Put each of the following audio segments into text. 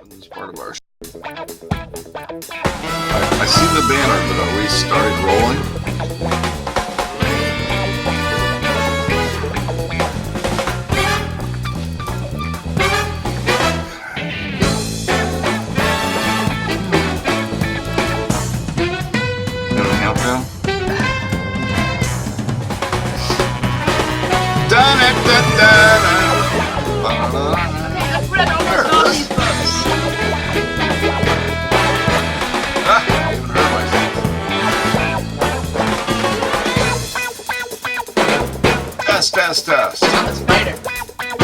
This is part of our. I see the banner, but are we started rolling? No countdown. I've read almost all these books. Even hurt myself. Test. I'm a spider. I'm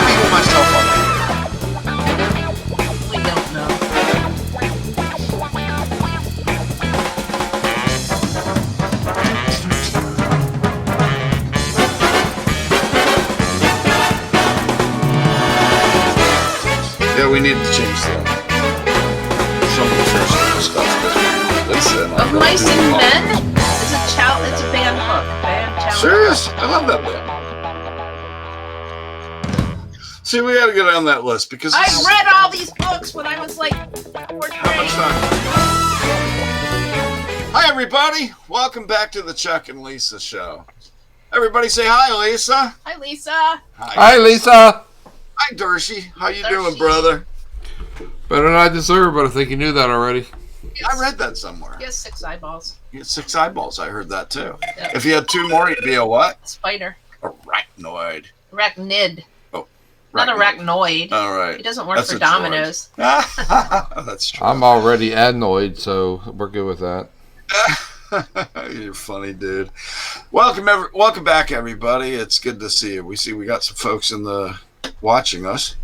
beating myself up. We don't know. Yeah, we need to change that. Some of the first stuff that Lisa and I Of don't Mice do and all. Men? It's a band book. Band challenge. Serious? I love that band. See, we got to get on that list because I this is- read all these books when I was like fourth How much grade. time? Hi, everybody. Welcome back to the Chuck and Lisa show. Everybody say hi, Lisa. Hi, Lisa. Hi, Lisa. Hi, Dershie. How you Dershie. doing, brother? Better than I deserve, but I think you knew that already. I read that somewhere. He has 6 eyeballs. You had 6 eyeballs. I heard that, too. Yeah. If you had 2 more, you'd be a what? Spider. Arachnoid. Arachnid. Oh. Not arachnoid. All He right. doesn't work That's for a droid. Domino's. That's true. I'm already adenoid, so we're good with that. You're funny, dude. Welcome back, everybody. It's good to see you. We got some folks in the watching us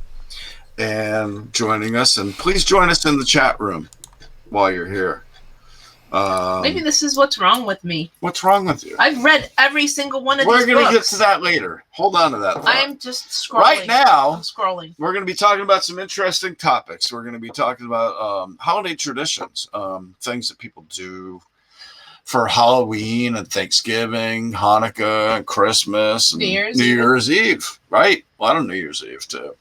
and joining us, and please join us in the chat room while you're here. Maybe this is what's wrong with me. What's wrong with you? I've read every single one of We're these going to get books. to that later. Hold on to that thought. I'm just scrolling. Right now, I'm scrolling. we're going to be talking about some interesting topics. We're going to be talking about holiday traditions, things that people do for Halloween and Thanksgiving, Hanukkah, and Christmas, and New Year's New Eve. Year's Eve, right? A lot of New Year's Eve too.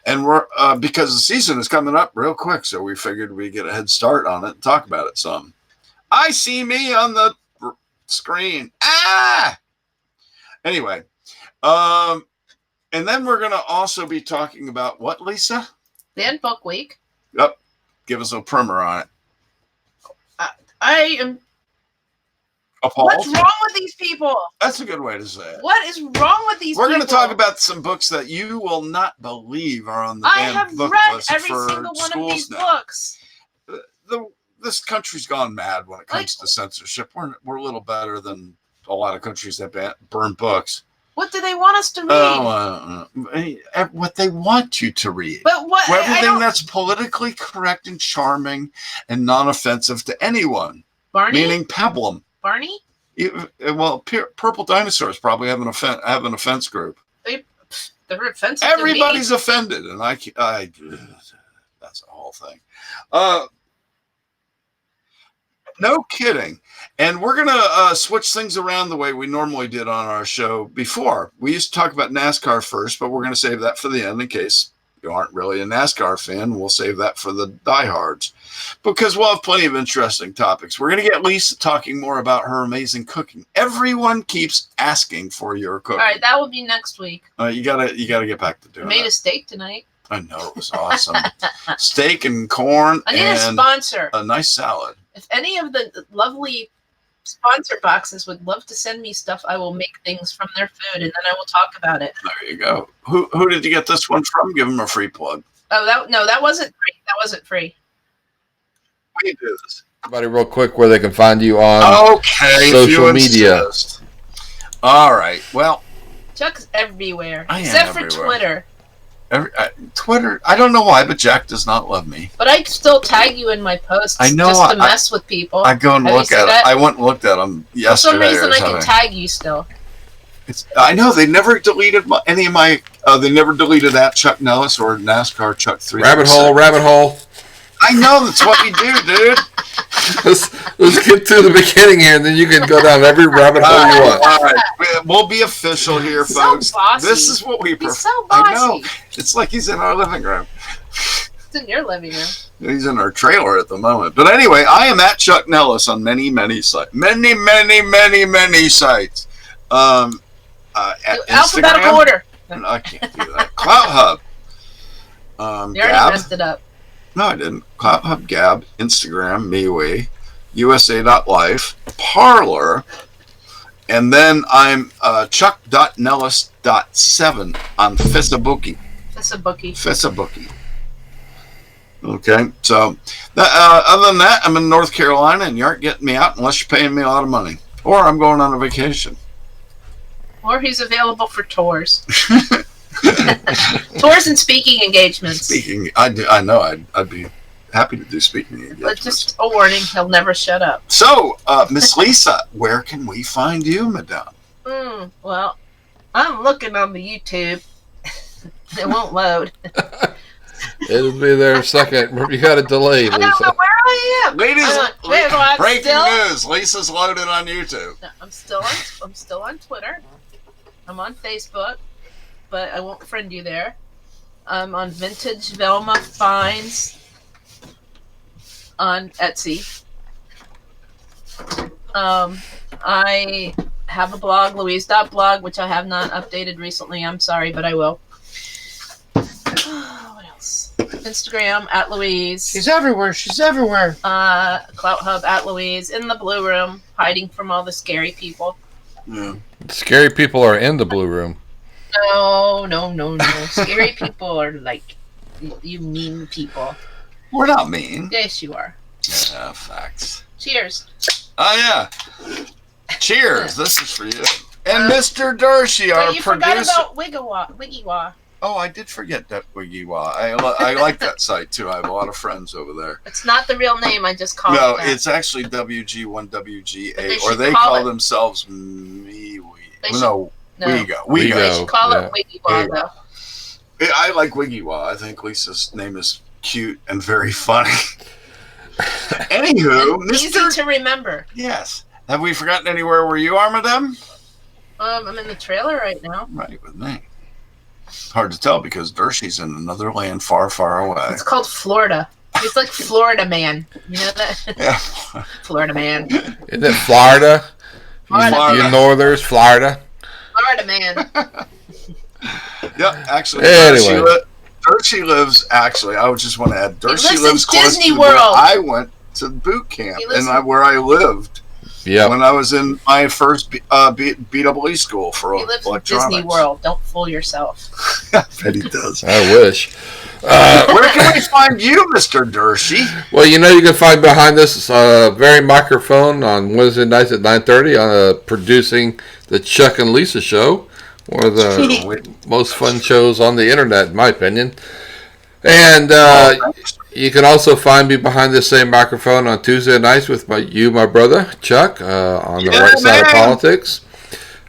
And we're because the season is coming up real quick, so we figured we'd get a head start on it and talk about it some. I see me on the screen. Anyway, and then we're going to also be talking about what, Lisa? Band book week. Yep. Give us a primer on it. I am. Appalled? What's wrong with these people? That's a good way to say it. What is wrong with these We're people? going to talk about some books that you will not believe are on the I damn have book read list every for single one of schools these now. books. This country's gone mad when it comes to censorship. We're a little better than a lot of countries that burn books. What do they want us to read? What they want you to read. But what? I Everything don't. that's politically correct and charming and non-offensive to anyone, Barney. meaning pablum. Barney. Well, Purple Dinosaurs probably have an offense group. They're offensive. Everybody's offended, and I that's a whole thing. No kidding. And we're going to switch things around the way we normally did on our show before. We used to talk about NASCAR first, but we're going to save that for the end in case you aren't really a NASCAR fan. We'll save that for the diehards because we'll have plenty of interesting topics. We're going to get Lisa talking more about her amazing cooking. Everyone keeps asking for your cooking. All right, that will be next week. You gotta get back to I doing made that. a steak tonight. I know, it was awesome. Steak and corn I need a and sponsor. a nice salad. If any of the lovely sponsor boxes would love to send me stuff, I will make things from their food, and then I will talk about it. There you go. Who did you get this one from? Give them a free plug. Oh, that wasn't free. That wasn't free. How do you do this? Everybody, real quick, where they can find you on Okay, social if you media. insist. All right. Well, Chuck's everywhere, I am except for everywhere. Twitter. Twitter. I don't know why, but Jack does not love me. But I still tag you in my posts I know, just to mess with people. I go and Have you look seen at that? it. I went and looked at them For yesterday. some reason, or I can something. tag you still. I know they never deleted any of my. They never deleted that Chuck Nellis or NASCAR Chuck 3. Rabbit hole. I know that's what we do, dude. Let's get to the beginning here, and then you can go down every rabbit hole you want. All right. we'll be official here, So folks. bossy. This is what we He's prefer. so I know. bossy. It's like he's in our living room. It's in your living room. He's in our trailer at the moment. But anyway, I am at Chuck Nellis on many sites. Many sites. At Alphabetical Instagram. order. I can't do that. Clout Hub. You already Gab. messed it up. No, I didn't. Clout Hub, Gab, Instagram, MeWe, USA.life, Parlor, and then I'm Chuck.Nellis.7 on Facebookie. That's a bookie. Facebook. Okay, so other than that, I'm in North Carolina, and you aren't getting me out unless you're paying me a lot of money, or I'm going on a vacation. Or he's available for tours. Tours and speaking engagements. Speaking, I know I'd be happy to do speaking But engagements. just a warning, he'll never shut up. So, Miss Lisa, where can we find you, Madame? Well, I'm looking on the YouTube. It won't load. It'll be there in a second. You got a delay, I don't know Lisa. where I am. Ladies, I'm breaking still- news. Lisa's loaded on YouTube. No, I'm still on Twitter. I'm on Facebook, but I won't friend you there. I'm on Vintage Velma Finds on Etsy. I have a blog, Louise.blog, which I have not updated recently. I'm sorry, but I will. What else? Instagram at Louise. everywhere. She's everywhere. Clout Hub at Louise. In the Blue Room, hiding from all the scary people. Yeah. Scary people are in the blue room. No. Scary people are like you mean people. We're not mean. Yes, you are. Yeah, facts. Cheers. Oh, yeah. Cheers. This is for you. And Mr. Dershey, our Wait, you forgot producer. about Wiggy-Wah. Oh, I did forget that Wiggy Wah. I like that site, too. I have a lot of friends over there. It's not the real name. I just called No, it that. it's actually But they WG1WGA, or should they call call it- themselves MeWe. They should- No, No. Wego. We Wego. go. They should call Yeah. it Wiggy-Wah, though. I like Wiggy Wah. I think Lisa's name is cute and very funny. Anywho, And easy Mr. to remember. Yes. Have we forgotten anywhere where you are, madame? I'm in the trailer right now. Right with me. Hard to tell because Dershey's in another land far, far away. It's called Florida. He's like Florida Man. You know that? Yeah. Florida Man. Isn't it Florida? Florida You Man. Northers, Florida. Florida Man. Yep, actually, Anyway. Dershey lives, actually, I would just want to add, Dershey lives in lives close Disney to where World. I went to boot camp He lives and where I lived Yep. when I was in my first BEE school for He lives in electronics. Disney World. Don't fool yourself. I bet he does. I wish. Where can we find you, Mr. Dershey? Well, you know you can find behind this very microphone on Wednesday nights at 9:30 on producing the Chuck and Lisa show, one of the most fun shows on the internet, in my opinion. And you can also find me behind the same microphone on Tuesday nights with my brother Chuck on the right side of politics.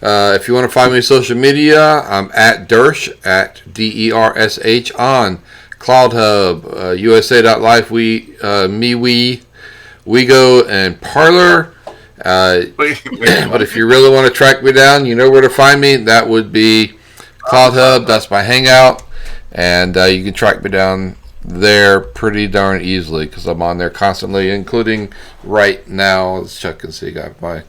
If you want to find me on social media, I'm at Dersh at DERSH on Cloud Hub, USA.life, MeWe, Wego, and Parlor. But if you really want to track me down, you know where to find me. That would be Cloud Hub. That's my hangout, and you can track me down there pretty darn easily because I'm on there constantly, including right now. As Chuck can see, got my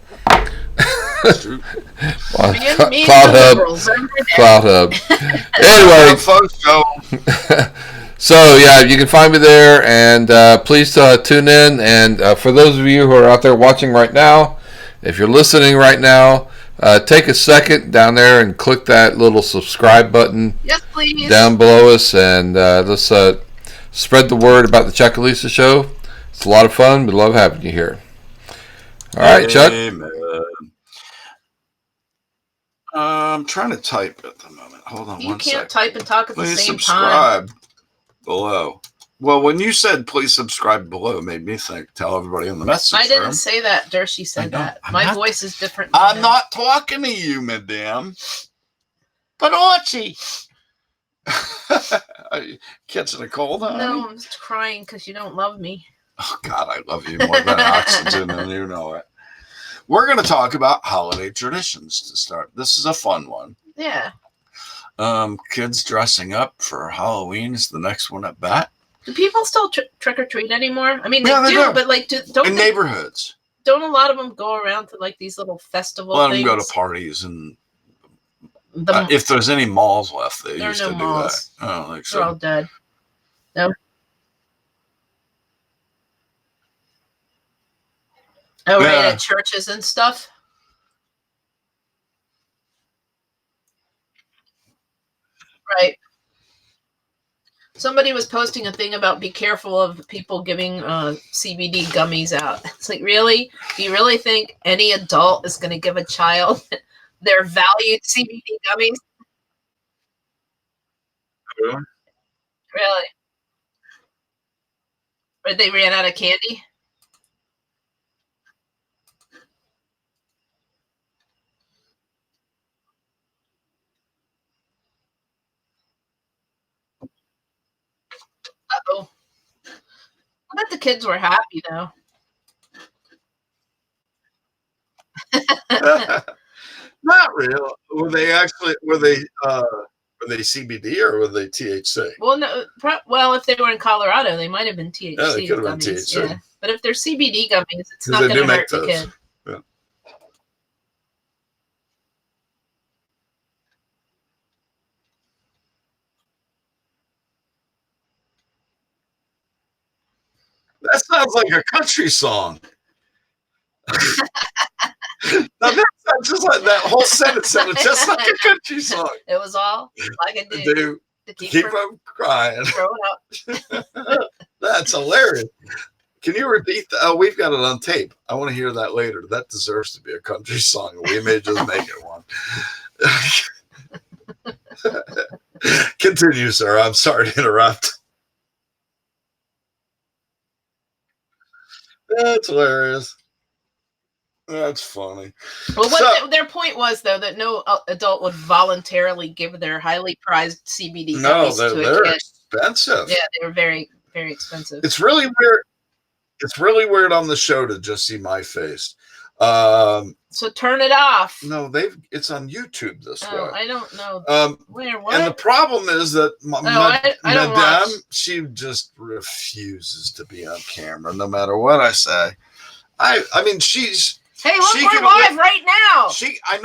on Me and Cloud the Hub. liberals every day. Cloud Hub. Anyway, folks, go. so yeah, you can find me there, and please tune in. And for those of you who are out there watching right now, if you're listening right now, take a second down there and click that little subscribe button Yes, please. down below us, and let's spread the word about the Chuck and Lisa show. It's a lot of fun. We love having you here. All right, Chuck. Amen. I'm trying to type at the moment. Hold on You one can't second. type and talk at the Please same time. subscribe below. Well, when you said please subscribe below, it made me think, tell everybody in the message. I didn't room. say that. Dershey said I know. that. I'm My not- voice is different. than I'm his. not talking to you, madame. But Archie. Are you catching a cold, honey? No, I'm just crying because you don't love me. Oh, God, I love you more than oxygen, and you know it. we're going to talk about holiday traditions to start. This is a fun one. Yeah. Kids dressing up for Halloween is the next one at bat. Do people still trick or treat anymore? I mean, Yeah, they they do, do. but like, don't In neighborhoods. don't a lot of them go around to like these little festival Let things? them go to parties, and if there's any malls left, they There are used no to malls. do that. I don't think They're all so. dead. No. Oh, right, Yeah. at churches and stuff. Right. Somebody was posting a thing about be careful of people giving CBD gummies out. It's like, really? Do you really think any adult is going to give a child their valued CBD gummies? Really? Or they ran out of candy? Uh-oh. I bet the kids were happy, though. Not real. Were they CBD or were they THC? Well, no. Well, if they were in Colorado, they might have been THC Yeah, they could have been gummies. THC. Yeah. But if they're CBD gummies, it's 'Cause not they going do to make hurt the those. kid. Yeah. That sounds like a country song. Now, that sounds just like that whole sentence sounded just like a country song. It was all I could do Do to keep from them crying. throwing up. That's hilarious. Can you repeat that? Oh, we've got it on tape. I want to hear that later. That deserves to be a country song. We may just make it one. Continue, sir. I'm sorry to interrupt. That's hilarious. That's funny. Well, what So- their point was, though, that no adult would voluntarily give their highly prized CBD No, gummies to they're a kid. expensive. Yeah, they were very, very expensive. It's really weird. It's really weird on the show to just see my face. So turn it off. No, it's on YouTube this Oh, way. I don't know. Where? And the What? problem is that I don't Madame, watch. she just refuses to be on camera, no matter what I say. I mean, Hey, look, she we're can live right now. I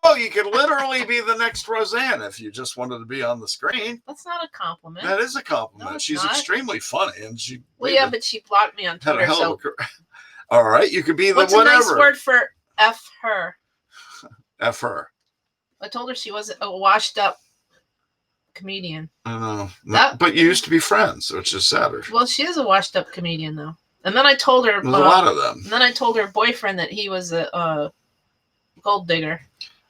know you could literally be the next Roseanne if you just wanted to be on the screen. That's not a compliment. That is a compliment. No, it's She's not. extremely funny, and she Well, yeah, but she blocked me on had a Twitter. hell So of a career. All right, you could be the what's whatever. a nice word for F her? F her. I told her she was a washed up comedian. I know. That- But you used to be friends, which is sadder. Well, she is a washed up comedian, though. And then I told her. There's a lot of them. And then I told her boyfriend that he was a gold digger.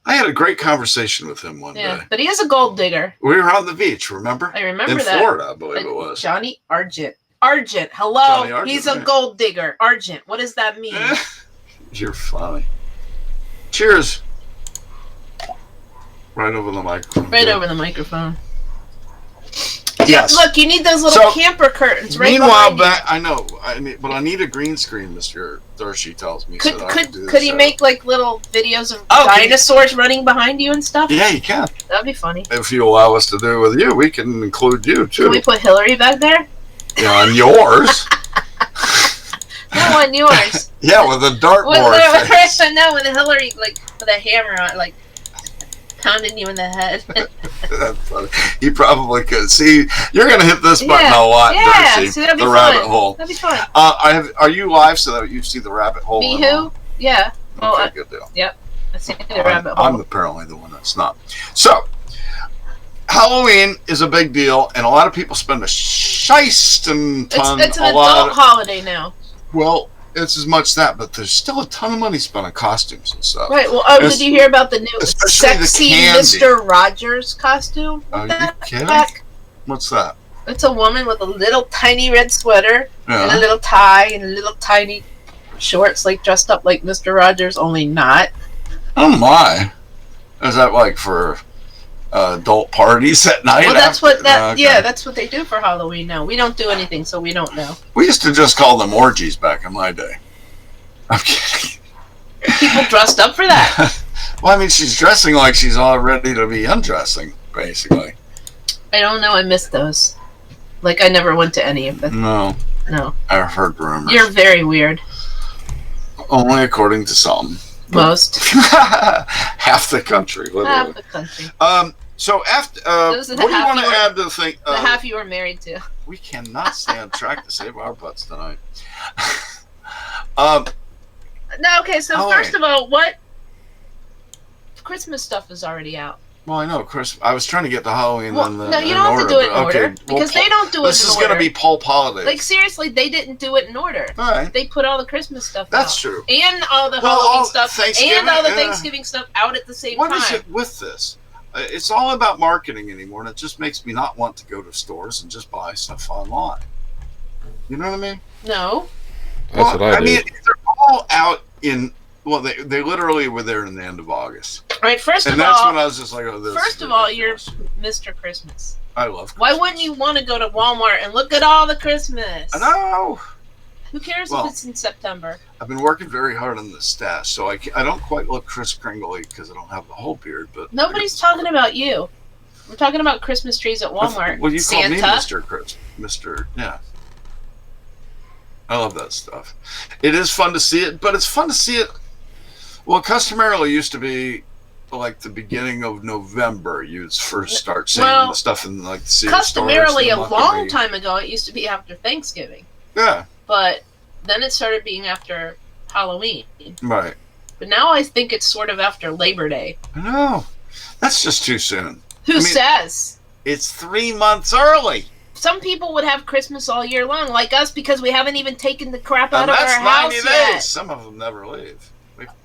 I had a great conversation with him one Yeah, day. but he is a gold digger. We were on the beach, remember? I remember In that. Florida, I believe it was. Johnny Argent. Argent. Hello. Johnny Argent, He's a right. gold digger. Argent. What does that mean? You're funny. Cheers. Right over the microphone. Right over the microphone. Yes. Look, you need those little So, camper curtains right Meanwhile, behind you. back I know, but I need a green screen, Mr. Dershey tells me. Could so that I can do could the he show. make like little videos of Oh, can you- dinosaurs running behind you and stuff? Yeah, you can. That'd be funny. If you allow us to do it with you, we can include you too. Can we put Hillary back there? Yeah, on yours. No, on yours. Yeah, with a dartboard. face. No, with Hillary like with a hammer on, like pounding you in the head. That's funny. You probably could. See, you're going to hit this button Yeah, a lot, yeah, Dershey. see, that'd be the fun. rabbit hole. That'd be fun. Are you live so that you see the rabbit hole? Me and who? all? Yeah. Well, Okay, good deal. I see the rabbit hole. I'm apparently the one that's not. So, Halloween is a big deal, and a lot of people spend a shiestin ton. It's an a lot adult of, holiday now. Well, it's as much that, but there's still a ton of money spent on costumes and stuff. Right. Well, It's- did you hear about the new especially the sexy candy. Mr. Rogers costume? Are What you the kidding? heck? What's that? It's a woman with a little tiny red sweater and a Yeah. little tie and little tiny shorts, like dressed up like Mr. Rogers, only not. Oh my! Is that like for adult parties at night? Well, that's what that. Okay. Yeah, that's what they do for Halloween now. We don't do anything, so we don't know. We used to just call them orgies back in my day. I'm kidding. People dressed up for that. Well, I mean, she's dressing like she's all ready to be undressing, basically. I don't know. I missed those. Like, I never went to any of them. No, No. I've heard rumors. You're very weird. Only according to some. Most. Half the country, literally. Half the country. So after, Those are what the do you half want to you were- add to the thing? The half you were married to. We cannot stay on track to save our butts tonight. No, okay, so Oh, first wait. of all, what Christmas stuff is already out? Well, I know, Chris. I was trying to get to Halloween. Well, then no, you don't have to do it in order because they don't do it This in is order. going to be pulp holidays. Like, seriously, they didn't do it in order. All right, They put all the Christmas stuff that's out. true. And all the Well, Halloween all stuff Thanksgiving, and all the yeah. Thanksgiving stuff out at the same What time. is it with this? It's all about marketing anymore, and it just makes me not want to go to stores and just buy stuff online. You know what I mean? No. That's what I do. mean, they're all out in. Well, they literally were there in the end of August, All right, first and of that's when all, I was just like, "Oh, this." first is of all, you're ridiculous. Mr. Christmas. I love. Why Christmas. wouldn't you want to go to Walmart and look at all the Christmas? I know. Who cares Well, if it's in September? I've been working very hard on this stash, so I don't quite look Kris Kringle because I don't have the whole beard. But Nobody's talking about you. We're talking about Christmas trees at Walmart. Well, you call Santa. me Mr. Chris, Mr. Yeah. I love that stuff. It is fun to see it, but it's fun to see it. Well, customarily used to be like the beginning of November. You'd first start seeing Well, the stuff in like the Sears Customarily, a stores, the long Monterey. time ago, it used to be after Thanksgiving, Yeah, but then it started being after Halloween. right. But now I think it's sort of after Labor Day. I know. That's just too soon. Who I mean- says? It's 3 months early. Some people would have Christmas all year long, like us, because we haven't even taken the crap out And of that's our 90 house days. yet. Some of them never leave.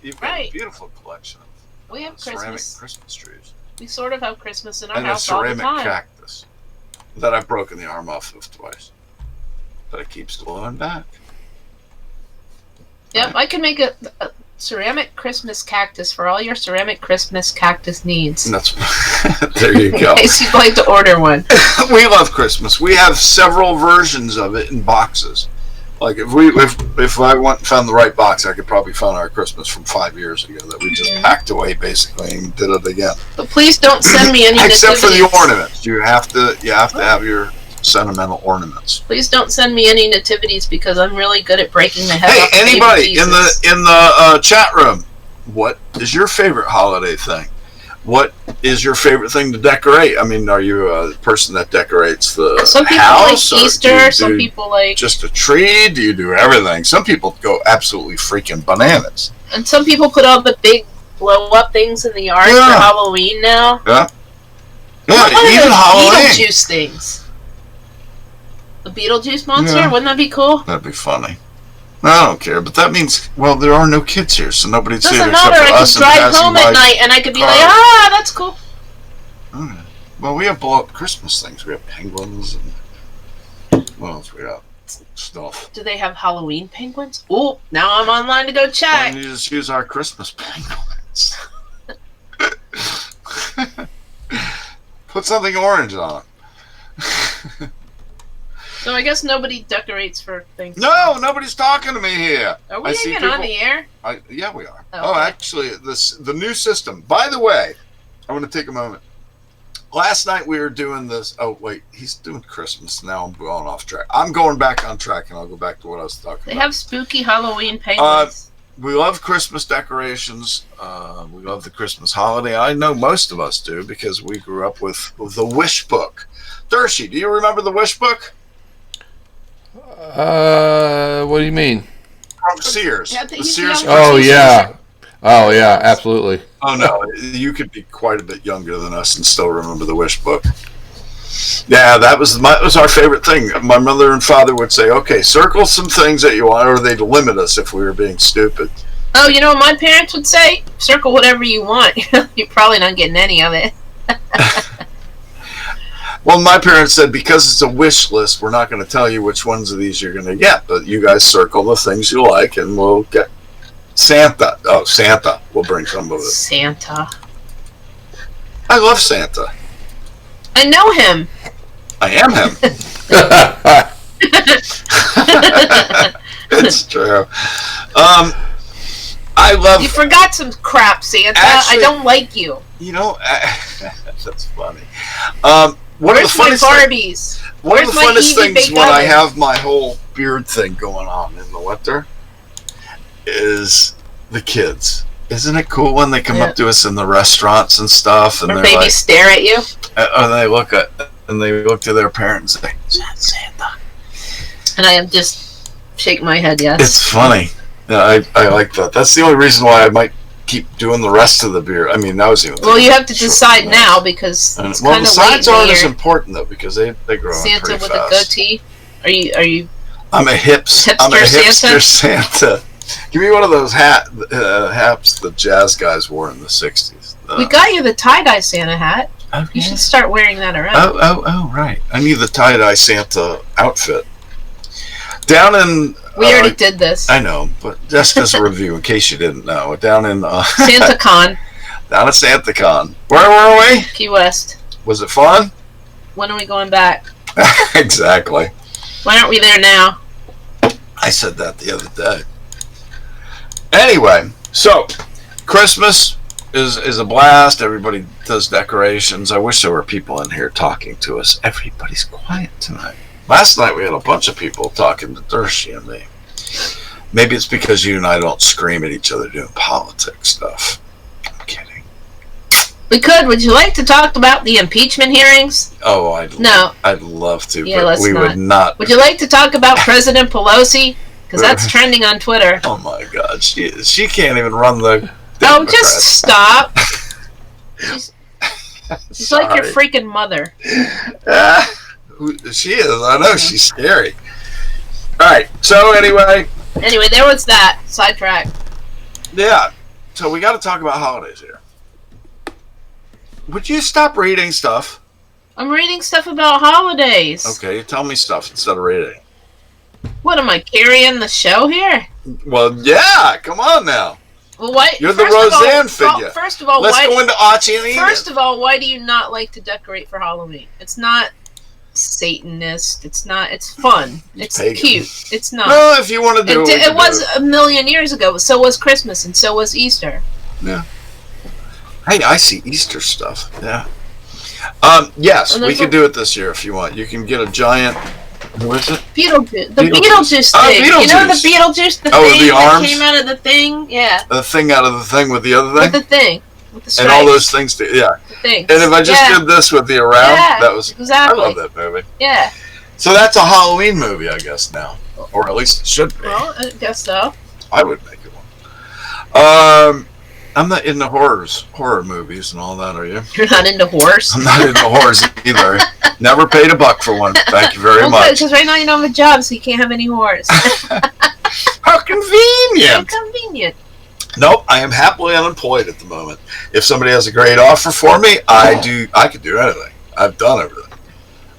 You've got a Right. beautiful collection of We have ceramic Christmas. Christmas trees. We sort of have Christmas in our And a house all the ceramic time. cactus that I've broken the arm off of twice. But it keeps glowing back. Yep, I can make a ceramic Christmas cactus for all your ceramic Christmas cactus needs. And that's there you In go. case you'd like to order one. We love Christmas. We have several versions of it in boxes. Like if I found the right box, I could probably find our Christmas from 5 years ago that we just packed away basically and did it again. But please don't send me any Except for the nativities. ornaments, you have to have your sentimental ornaments. Please don't send me any nativities because I'm really good at breaking the head Hey, off of baby anybody in Jesus. the chat room, what is your favorite holiday thing? What is your favorite thing to decorate? I mean, are you a person that decorates the Some people house? like or Easter, do you some do people like, just a tree? Do you do everything? Some people go absolutely freaking bananas. and some people put all the big blow up things in the yard Yeah. for Halloween now. Yeah, What are even those Halloween. Beetlejuice things? The Beetlejuice monster? Yeah. Wouldn't that be cool? That'd be funny. I don't care, but that means there are no kids here, so nobody'd see it Doesn't except matter. for I us could and drive passing home by. at night and I could be cars. like, that's cool. Alright. Well, we have blow up Christmas things. We have penguins and what else we got? Stuff. Do they have Halloween penguins? Oh, now I'm online to go Why check. don't you just use our Christmas penguins? Put something orange on them. So I guess nobody decorates for things. No, nobody's talking to me here. Are I we see even on people- the air? Yeah, we are. Oh, Oh, okay. actually, the new system. By the way, I want to take a moment. Last night we were doing this. Oh wait, he's doing Christmas. Now I'm going off track. I'm going back on track, and I'll go back to what I was talking They about. have spooky Halloween penguins. We love Christmas decorations. We love the Christmas holiday. I know most of us do because we grew up with the Wish Book. Dershie, do you remember the Wish Book? What do you mean? From Sears. Yeah, The he's Sears. young. Oh yeah, oh yeah, absolutely. Oh no, you could be quite a bit younger than us and still remember the Wish Book. Yeah, that was our favorite thing. My mother and father would say, "Okay, circle some things that you want," or they'd limit us if we were being stupid. Oh, you know what my parents would say? Circle whatever you want. You're probably not getting any of it. Well, my parents said because it's a wish list, we're not going to tell you which ones of these you're going to get, but you guys circle the things you like, and we'll get Santa. Oh, Santa, we'll bring some of it. Santa. I love Santa. I know him. I am him. It's true. I love. You forgot some crap, Santa. Actually- I don't like you. You know, that's funny. One of the Where's my funnest Barbies? One of Where's the my funnest Evie things baked when I oven? have my whole beard thing going on in the winter is the kids. Isn't it cool when they come Yeah. up to us in the restaurants and stuff, and Or they're babies like, stare at you. and they look to their parents and say, Santa. And I just shake my head, yes. It's funny. Yeah, I like that. That's the only reason why I might keep doing the rest of the beard. I mean, that was even. Well, you have to short decide of now that. because And, it's well, kind the of late sides in the aren't as year. important though because they grow in Santa pretty with fast. a goatee. Are you? I'm a hipster Santa. Give me one of those hats the jazz guys wore in the '60s. We got you the tie-dye Santa hat. Oh, You should start wearing that around. Oh, right. I need the tie-dye Santa outfit. Down in... We already did this. I know, but just as a review, in case you didn't know, down in... Santa Con, down at SantaCon. Where were we? Key West. Was it fun? When are we going back? Exactly. Why aren't we there now? I said that the other day. Anyway, so Christmas is a blast. Everybody does decorations. I wish there were people in here talking to us. Everybody's quiet tonight. Last night we had a bunch of people talking to Dershie and me. Maybe it's because you and I don't scream at each other doing politics stuff. I'm kidding. We could. Would you like to talk about the impeachment hearings? Oh, I'd love to, Yeah, but let's we not. would not. Would you like to talk about President Pelosi? Because that's trending on Twitter. Oh my God, she can't even run the. Oh, just stop. She's like your Sorry. freaking mother. She is. I know she's scary. All right. So anyway, Anyway, there was that. Sidetrack. yeah. So we got to talk about holidays here. Would you stop reading stuff? I'm reading stuff about holidays. Okay, tell me stuff instead of reading. What am I carrying the show here? Well, yeah. Come on now. Well, why? You're the first of all- Roseanne figure. First of all, Let's why? go into Archie and Edith. First of all, why do you not like to decorate for Halloween? It's not Satanist. It's not. It's fun. It's pagan. cute. It's not. Well, if you want to do it, we It can do was a million years ago. So was Christmas, and so was Easter. Hey, I see Easter stuff. Yeah. Yes, And we there's can do it this year if you want. You can get a giant. What is it? Beetlejuice. The Beetlejuice. Beetlejuice Oh, thing. You know the Beetlejuice. Beetlejuice, the Oh, with thing the that arms? came out of the thing? Yeah. The thing out of the thing with the other With thing, the thing. With the stripes. and all those things. Yeah. The things. And if I just yeah. did this with the around, Yeah, that was. exactly. I love that movie. Yeah. So that's a Halloween movie, I guess now, or at least it should be. Well, I guess so. I would make it one. I'm not into horror movies and all that. Are you? You're not into horse. I'm not into horrors either. Never paid a buck for one. Thank you very much. Because right now you don't have a job, so you can't have any horse. How convenient. Inconvenient. Nope, I am happily unemployed at the moment. If somebody has a great offer for me, I could do anything. I've done everything.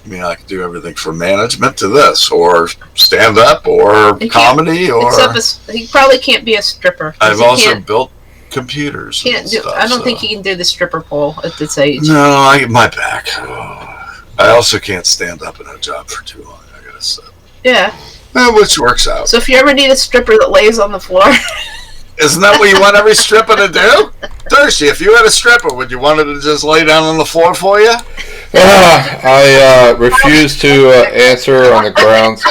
I mean, I could do everything from management to this, or stand up, or You can't- comedy, or Except he probably can't be a stripper. 'cause I've he also can't, built computers. can't and do. stuff, I don't so. think he can do the stripper pole at this age. No, my back. Oh. I also can't stand up in a job for too long. I gotta say, Yeah. which works out. So if you ever need a stripper that lays on the floor, Isn't that what you want every stripper to do? Dershie, if you had a stripper, would you want her to just lay down on the floor for you? I refuse to answer on the grounds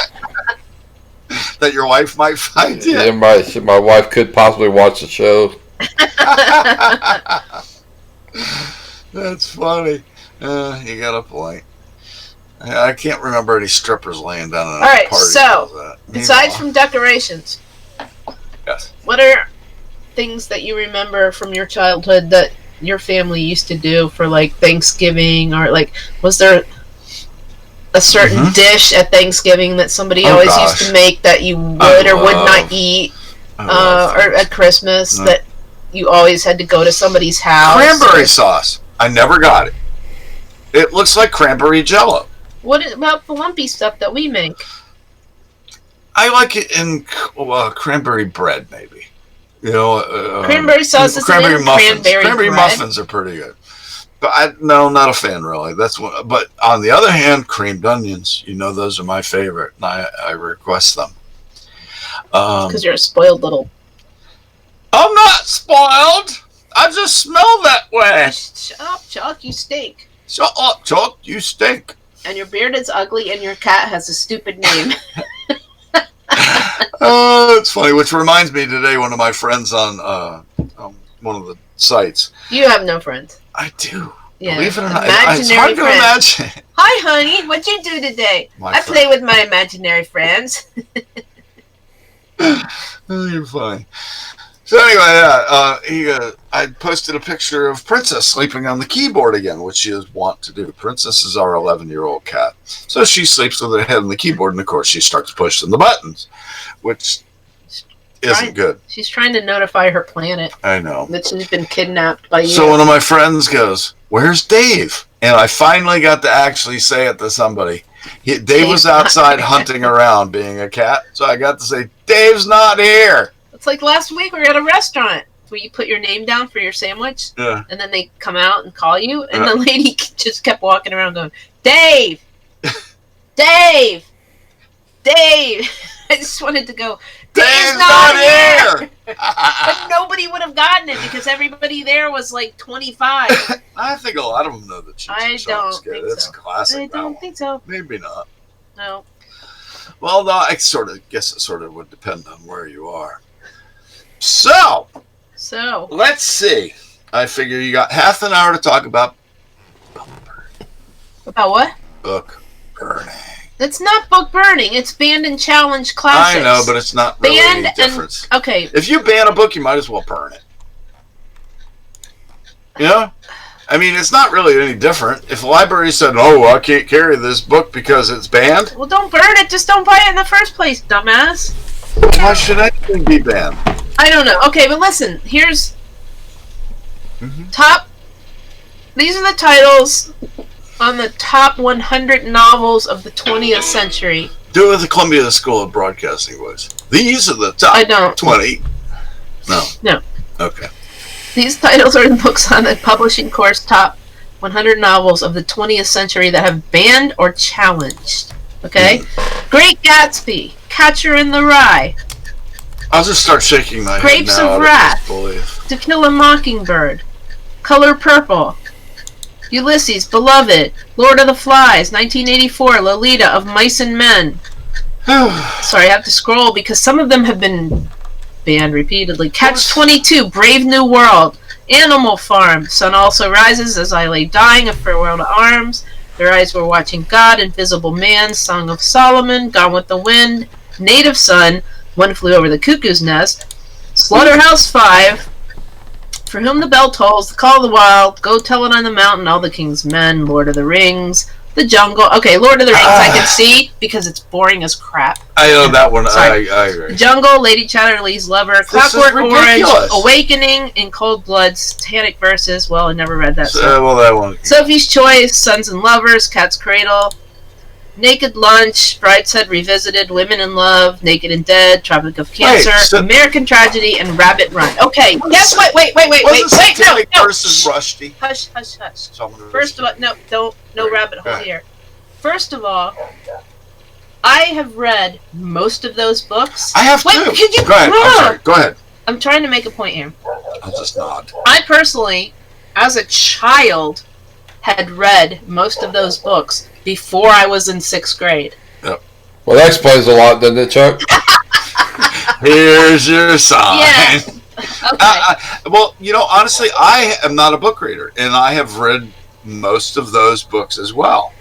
That your wife might find you? yeah, my wife could possibly watch the show. That's funny. You got a point. I can't remember any strippers laying down at a right, party. so, aside Meanwhile- from decorations, Yes. what are things that you remember from your childhood that your family used to do for like Thanksgiving, or like was there a certain dish at Thanksgiving that somebody Oh, always gosh. used to make that you would or would love- not eat, I love or things. at Christmas Mm. that you always had to go to somebody's house? Cranberry sauce. I never got it. It looks like cranberry jello. What about the lumpy stuff that we make? I like it in cranberry bread, maybe. You know, Cranberry sauce is cranberry in muffins. cranberry bread. Muffins are pretty good. But no, not a fan really. That's what. But on the other hand, creamed onions. You know, those are my favorite, and I request them. Because you're a spoiled little. I'm not spoiled. I just smell that way. Shut up, Chuck. You stink. Shut up, Chuck. You stink. And your beard is ugly, and your cat has a stupid name. Oh, it's funny. Which reminds me, today one of my friends on one of the sites. You have no friends. I do. Yeah. Believe it or not, Imaginary it's hard friends. to imagine. Hi, honey. What'd you do today? My I friend. play with my imaginary friends. Oh, you're funny. So anyway, I posted a picture of Princess sleeping on the keyboard again, which she is wont to do. Princess is our 11-year-old cat. So she sleeps with her head on the keyboard, and of course she starts pushing the buttons, which isn't good. She's trying to notify her planet I know. that she's been kidnapped by you. So one of my friends goes, "Where's Dave?" And I finally got to actually say it to somebody. Dave was outside hunting around being a cat, so I got to say, "Dave's not here." It's like last week we were at a restaurant where you put your name down for your sandwich, Yeah. and then they come out and call you, and Yeah. the lady just kept walking around going, "Dave! Dave! Dave!" I just wanted to go, "Dave's not here!" But nobody would have gotten it because everybody there was like 25. I think a lot of them know that Cheech and I Chong's don't good. think It's so. a classic. I don't now. think so. Maybe not. No. Well, no, I guess it sort of would depend on where you are. So, So, let's see. I figure you got half an hour to talk about about what? book burning. It's not book burning. It's banned and challenge classics. I know, but it's not really Banned any and- difference. Okay, If you ban a book, you might as well burn it. You know? I mean, it's not really any different. If a library said, "Oh, I can't carry this book because it's banned," well, don't burn it. Just don't buy it in the first place, dumbass. why should anything be banned? I don't know. Okay, but listen. Here's Mhm. top. These are the titles on the top 100 novels of the 20th century. Do it with the Columbia School of Broadcasting voice. These are the top I don't. 20. No. No. Okay. These titles are the books on the publishing course top 100 novels of the 20th century that have banned or challenged. Okay? Great Gatsby, Catcher in the Rye, I'll just start shaking my Grapes head now. of out Wrath. disbelief. To Kill a Mockingbird, Color Purple, Ulysses, Beloved, Lord of the Flies, 1984, Lolita, Of Mice and Men. Sorry, I have to scroll because some of them have been banned repeatedly. Catch-22, Brave New World, Animal Farm, Sun Also Rises, As I Lay Dying, A Farewell to Arms, Their Eyes Were Watching God, Invisible Man, Song of Solomon, Gone with the Wind, Native Son, One Flew Over the Cuckoo's Nest, Slaughterhouse-5, For Whom the Bell Tolls, The Call of the Wild, Go Tell It on the Mountain, All the King's Men, Lord of the Rings, The Jungle. Okay, Lord of the Rings I can see because it's boring as crap. I know that one. Sorry. I agree. Jungle, Lady Chatterley's Lover, This is Clockwork Orange, ridiculous. Awakening, In Cold Blood, Satanic Verses. Well, I never read that. So. Well, that one. Sophie's Choice, Sons and Lovers, Cat's Cradle, Naked Lunch, Brideshead Revisited, Women in Love, Naked and Dead, Tropic of Cancer, so- American Tragedy, and Rabbit Run. Okay, guess what? Wait, Wasn't no, Satanic no. versus Shh. Rusty? Hush, hush, hush. Someone First of all, no Right. rabbit hole Go ahead. here. First of all, I have read most of those books. I have Wait, two. could you- Go ahead. I'm sorry. Go ahead. I'm trying to make a point here. I'll just nod. I personally, as a child, had read most of those books before I was in 6th grade. Well, that explains a lot, doesn't it, Chuck? Here's your sign. Yeah. Okay. Well, you know, honestly, I am not a book reader, and I have read most of those books as well.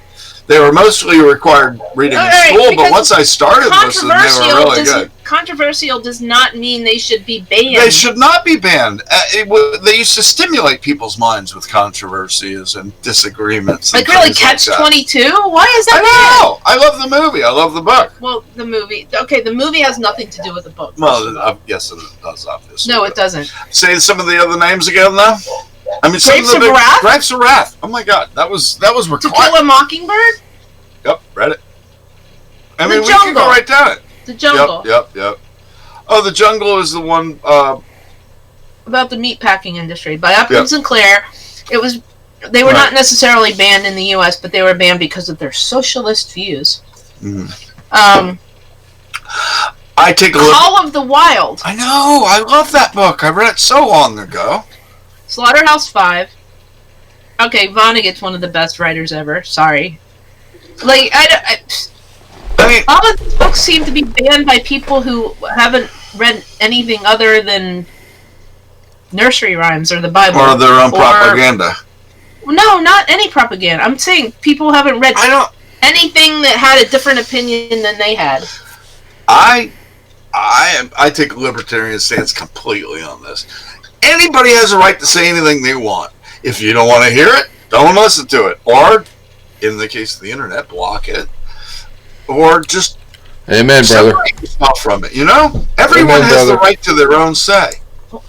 They were mostly required reading in Alright, school, but because once I started most of them, they were really good. Controversial does not mean they should be banned. They should not be banned. They used to stimulate people's minds with controversies and disagreements. And Like really, things like that. Catch-22? Why is that I banned? know. I love the movie. I love the book. Well, the movie. Okay, the movie has nothing to do with the book. Well, yes, it does, obviously. No, it doesn't. Say some of the other names again, though. I mean, some Grapes of the of Wrath? Grapes of Wrath. Oh my God, that was To required. Kill a Mockingbird? Yep, read it. I The mean, we can Jungle. go right down it. The Jungle. Yep. Oh, The Jungle is the one. About the meatpacking industry by Upton Sinclair. It was. They were Right. not necessarily banned in the U.S., but they were banned because of their socialist views. Mhm. Um, I take a look. Call of the Wild. I know. I love that book. I read it so long ago. Slaughterhouse-5. Okay, Vonnegut's one of the best writers ever. Sorry. Like, I mean, all of these books seem to be banned by people who haven't read anything other than nursery rhymes or the Bible. or their own propaganda. No, not any propaganda. I'm saying people haven't read anything that had a different opinion than they had. I take a libertarian stance completely on this. Anybody has a right to say anything they want. If you don't want to hear it, don't listen to it. Or, in the case of the internet, block it. Or just Amen, brother. separate yourself from it. You know, everyone Amen, has the brother. right to their own say.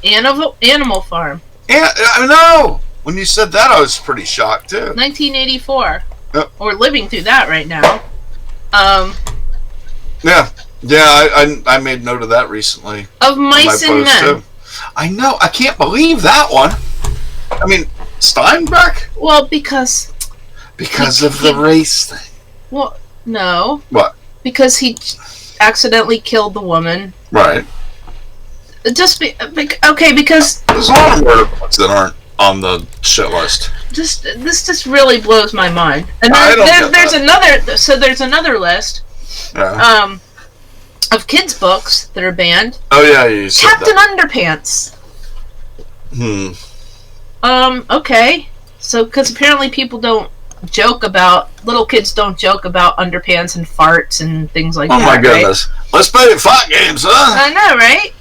Animal Farm, And I know when you said that, I was pretty shocked too. 1984. Yep. We're living through that right now. Yeah, I made note of that recently. Of on Mice my and post, Men. too. I know. I can't believe that one. I mean, Steinbeck Well, because of the race thing. well, no, What? because he accidentally killed the woman. Right. Okay, because There's a lot of murder books that aren't on the shit list. this just really blows my mind. And I don't get there's that. another. So there's another list. Yeah. Of kids' books that are banned. Oh yeah, you said Captain that. Underpants. Okay. So because apparently people don't joke about, little kids don't joke about underpants and farts and things like Oh that. my goodness. Let's play the fight games, huh? Right? I know, right?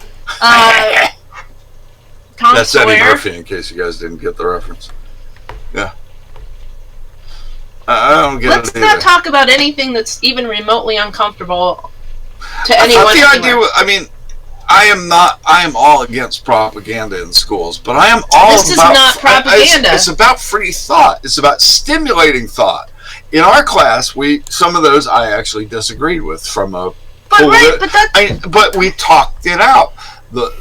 Tom That's Sawyer. Eddie Murphy, in case you guys didn't get the reference. Yeah. I don't get Let's it not either. talk about anything that's even remotely uncomfortable to I anyone. thought the anywhere. idea was, I mean, I am all against propaganda in schools, but I am all This is about not propaganda. It's about free thought. It's about stimulating thought. In our class, some of those I actually disagreed with from a but we talked it out. The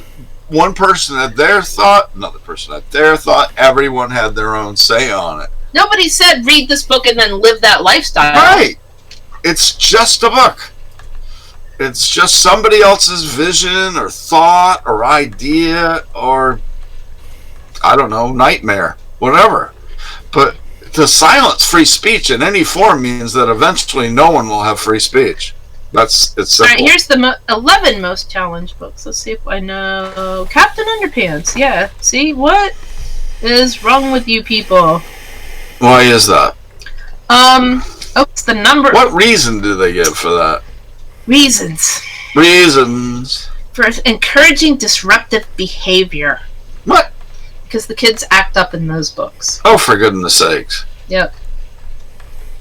one person had their thought, another person had their thought. Everyone had their own say on it. Nobody said read this book and then live that lifestyle. Right. It's just a book. It's just somebody else's vision or thought or idea or, I don't know, nightmare, whatever. But to silence free speech in any form means that eventually no one will have free speech. It's simple. All right, here's the 11 most challenged books. Let's see if I know. Captain Underpants. Yeah. See, what is wrong with you people? Why is that? It's the number. What reason do they give for that? Reasons Reasons. for encouraging disruptive behavior. What? Because the kids act up in those books. Oh, for goodness sakes. Yep.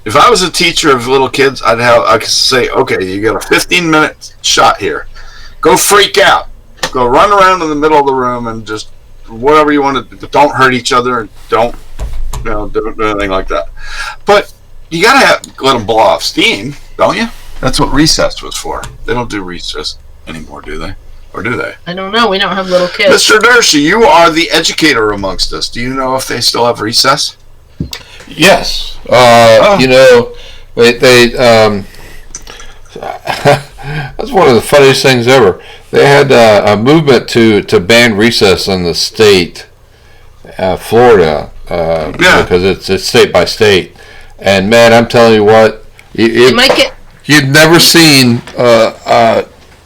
If I was a teacher of little kids, I could say, okay, you got a 15-minute shot here. Go freak out. Go run around in the middle of the room and just whatever you want to do. Don't hurt each other and don't do anything like that. But you got to let them blow off steam, don't you? That's what recess was for. They don't do recess anymore, do they? Or do they? I don't know. We don't have little kids. Mr. Dershey, you are the educator amongst us. Do you know if they still have recess? Yes. Oh. You know, they that's one of the funniest things ever. They had a movement to ban recess in the state, Florida, because it's state by state. And man, I'm telling you what, You might get. you've never seen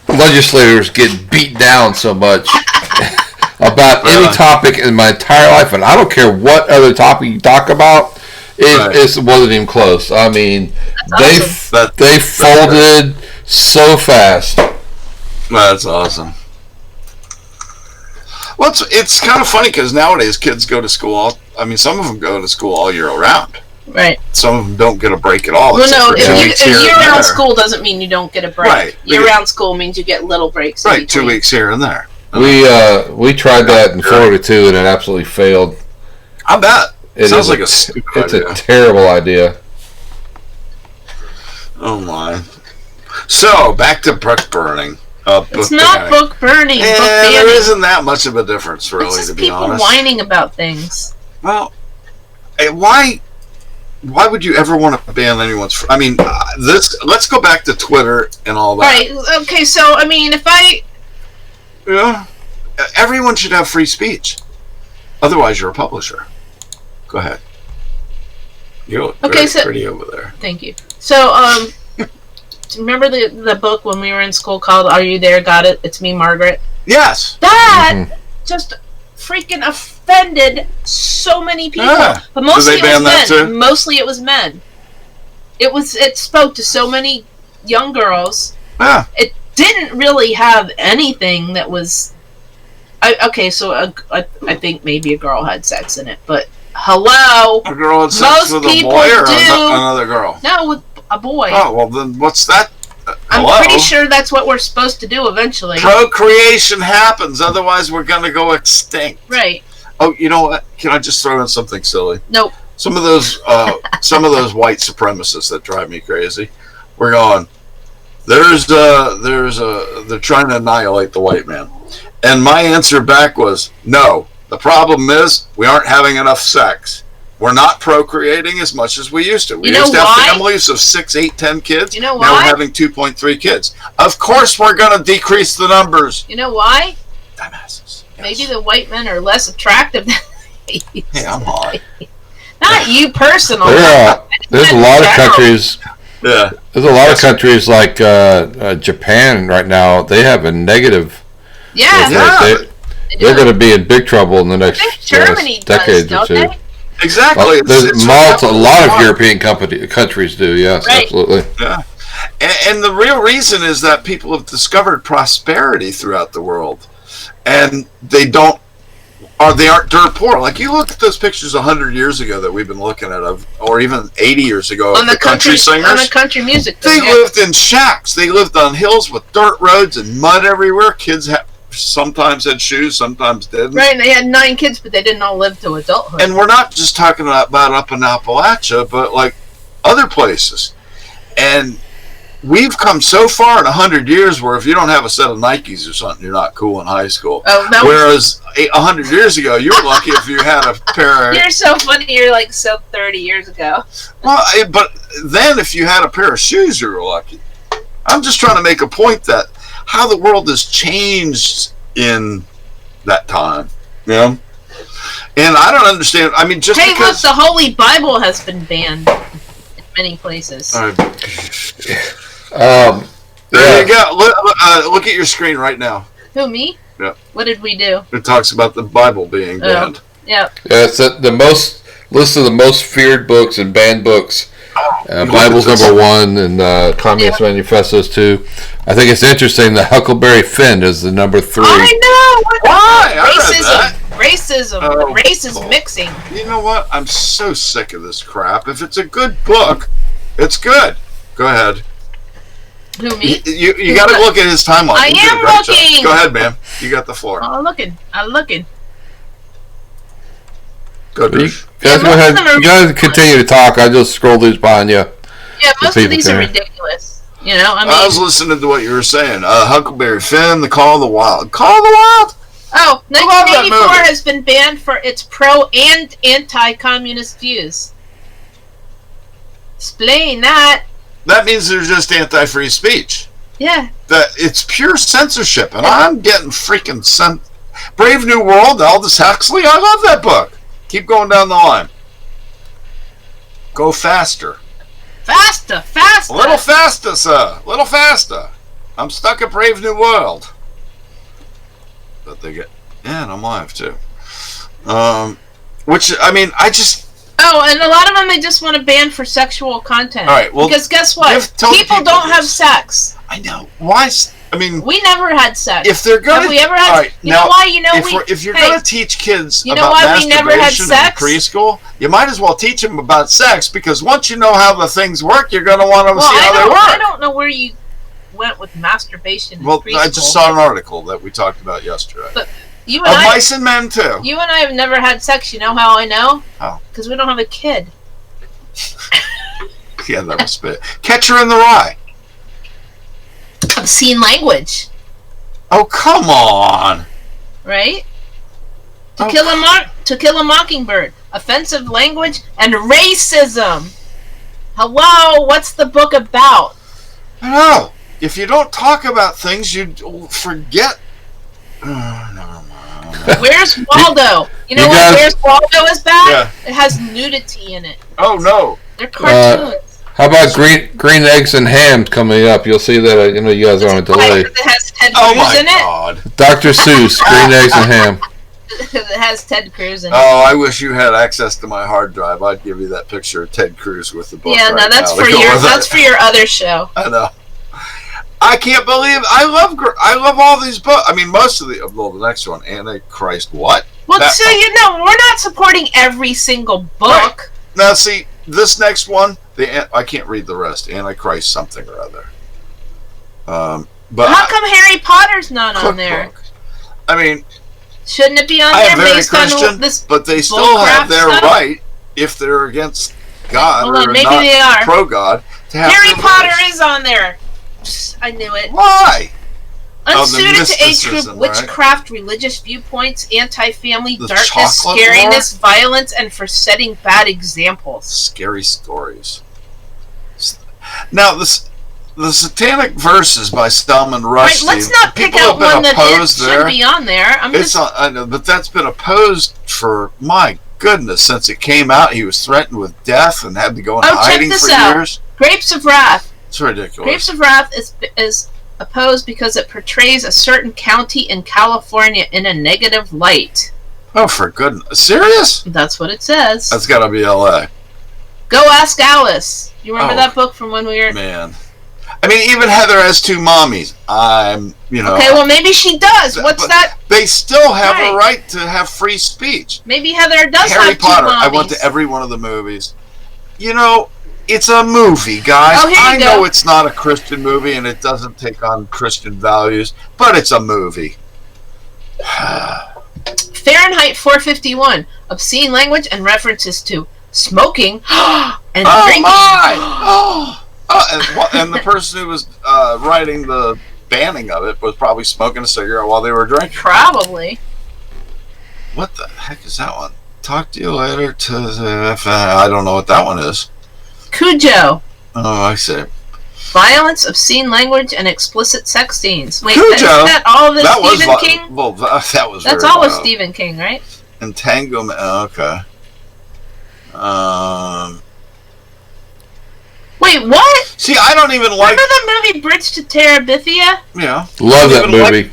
legislators get beat down so much about any topic in my entire life, and I don't care what other topic you talk about. It wasn't even close. I mean, they folded so fast. That's awesome. Well, it's kind of funny because nowadays kids go to school. Some of them go to school all year round. Right. Some of them don't get a break at all. Well, no, if year-round school doesn't mean you don't get a break. Right. Year-round school means you get little breaks. Right, 2 weeks here and there. We tried that in Florida too, and it absolutely failed. I bet. It sounds like a stupid It's idea. a terrible idea. Oh my. So back to book burning. It's not book burning. Book banning. There isn't that much of a difference, really, It's just to be people honest. whining about things. Well, why? why would you ever want to ban anyone's? I mean, let's go back to Twitter and all that. Right. Okay. So I mean, if I everyone should have free speech. Otherwise, you're a publisher. Go ahead. You look very pretty over there. Thank you. So remember the book when we were in school called "Are You There? Got It? It's Me, Margaret." Yes. That just freaking offended so many people. Yeah. But mostly Did they ban that too? Mostly it was men. It spoke to so many young girls. Yeah. It didn't really have anything that was. Okay, so I think maybe a girl had sex in it, but hello. A girl had sex with a boy or another girl? No, with a boy. Oh, well then what's that? I'm pretty sure that's what we're supposed to do eventually. Procreation happens, otherwise we're going to go extinct. Right. Oh, you know what? Can I just throw in something silly? Nope. Some of those white supremacists that drive me crazy. We're going, they're trying to annihilate the white man. And my answer back was, no. The problem is we aren't having enough sex. We're not procreating as much as we used to. We used to have families of 6, 8, 10 kids. You know why? Now we're having 2.3 kids. Of course we're going to decrease the numbers. You know why? Dumbasses. Yes. Maybe the white men are less attractive than they used Hey, I'm hot. Not you personally. There's a lot of countries. Yeah. There's a lot of countries like Japan right now. They have a negative. Yeah. They're going to be in big trouble in the next decade or two. Exactly. Well, a lot of European countries do. Yes, right. Absolutely. Yeah. And the real reason is that people have discovered prosperity throughout the world, and they aren't dirt poor. Like you look at those pictures 100 years ago that we've been looking at, or even 80 years ago, on of the country singers, on the country music. They lived in shacks. They lived on hills with dirt roads and mud everywhere. Kids sometimes had shoes, sometimes didn't. Right, and they had 9 kids, but they didn't all live to adulthood. And we're not just talking about up in Appalachia, but like other places. And we've come so far in 100 years where if you don't have a set of Nikes or something, you're not cool in high school. Whereas 100 years ago, you were lucky if you had a pair of... You're so funny. You're like 30 years ago. Well, but then if you had a pair of shoes, you were lucky. I'm just trying to make a point that how the world has changed in that time, you know? And I don't understand. I mean, just because... look, the Holy Bible has been banned in many places. There you go. Look at your screen right now. Who, me? Yeah. What did we do? It talks about the Bible being banned. Yeah. Yeah, it's the list of the most feared books and banned books. Bible's number 1, and Communist Manifesto's 2. I think it's interesting that Huckleberry Finn is the number 3. I know. Why? Racism. Race is mixing. You know what? I'm so sick of this crap. If it's a good book, it's good. Go ahead. Who, me? You got to look at his timeline. I am looking. Go ahead, ma'am. You got the floor. I'm looking. Go, you guys go ahead. You guys continue to talk. I just scroll these behind you. Yeah, most of these are ridiculous. You know, I was listening to what you were saying. Huckleberry Finn, The Call of the Wild. Call of the Wild? Oh, 1984 has been banned for its pro and anti-communist views. Explain that. That means they're just anti-free speech. Yeah. That it's pure censorship, and I'm getting freaking Brave New World, Aldous Huxley. I love that book. Keep going down the line. Go faster. Faster. A little faster, sir. A little faster. I'm stuck at Brave New World. But they get... Yeah, and I'm live, too. Which, I mean, I just... Oh, and a lot of them they just want to ban for sexual content. All right, well... Because guess what? People don't have sex. I know. Why... I mean, we never had sex. If they're gonna, have we ever had? Right, you know why? You know, if you're gonna teach kids you know about why we never had masturbation sex? in preschool, you might as well teach them about sex, because once you know how the things work, you're gonna want to see how they work. I don't know where you went with masturbation. Well, I just saw an article that we talked about yesterday. But you and mice and men too. You and I have never had sex. You know how I know? How? Because we don't have a kid. Yeah, that was spit. Catcher in the Rye. Obscene language. Oh, come on! Right? To Kill a Mockingbird. offensive language, and racism. Hello, what's the book about? I know. If you don't talk about things, you forget. Never mind. Where's Waldo? You know what? Where's Waldo is bad? Yeah. It has nudity in it. Oh no. They're cartoons. How about green eggs and ham coming up? You'll see that. You guys are on a delay. It has Ted Cruz in it. God. Dr. Seuss, green eggs and ham. It has Ted Cruz in it. Oh, I wish you had access to my hard drive. I'd give you that picture of Ted Cruz with the book. Yeah, no, that's for your other show. I know. I can't believe I love all these books. I mean, most of the next one, Antichrist. What? Well, we're not supporting every single book. Right. Now, see this next one. I can't read the rest. Antichrist something or other. But how come Harry Potter's not on there? I mean, shouldn't it be on there based on this? But they still have their right if they're against God or maybe not they are pro-God. Harry Potter is on there. I knew it. Why? Unsuited to age group, witchcraft, religious viewpoints, anti-family, darkness, scariness, violence, and for setting bad examples. Scary stories. Now, the Satanic Verses by Salman Rushdie. Right, let's not pick out one that should be on there. I know, but that's been opposed for, my goodness, since it came out. He was threatened with death and had to go in hiding for years. Grapes of Wrath. It's ridiculous. Grapes of Wrath is opposed because it portrays a certain county in California in a negative light. Oh, for goodness. Serious? That's what it says. That's got to be L.A. Go Ask Alice. You remember that book from when we were... Man. I mean, even Heather has two mommies. Okay, well, maybe she does. What's that? They still have a right to have free speech. Maybe Heather does Harry have Potter. two mommies. I went to every one of the movies. It's a movie, guys. I know it's not a Christian movie and it doesn't take on Christian values, but it's a movie. Fahrenheit 451. Obscene language and references to smoking and drinking. And the person who was writing the banning of it was probably smoking a cigarette while they were drinking. Probably. What the heck is that one? Talk to you later. I don't know what that one is. Cujo. Oh, I see. Violence, obscene language, and explicit sex scenes. Wait, Cujo. Is that all of Stephen King? Well, that was. That's all of Stephen King, right? Entanglement. Okay. Wait, what? See, I don't even like. Remember the movie Bridge to Terabithia? Yeah. Love that movie.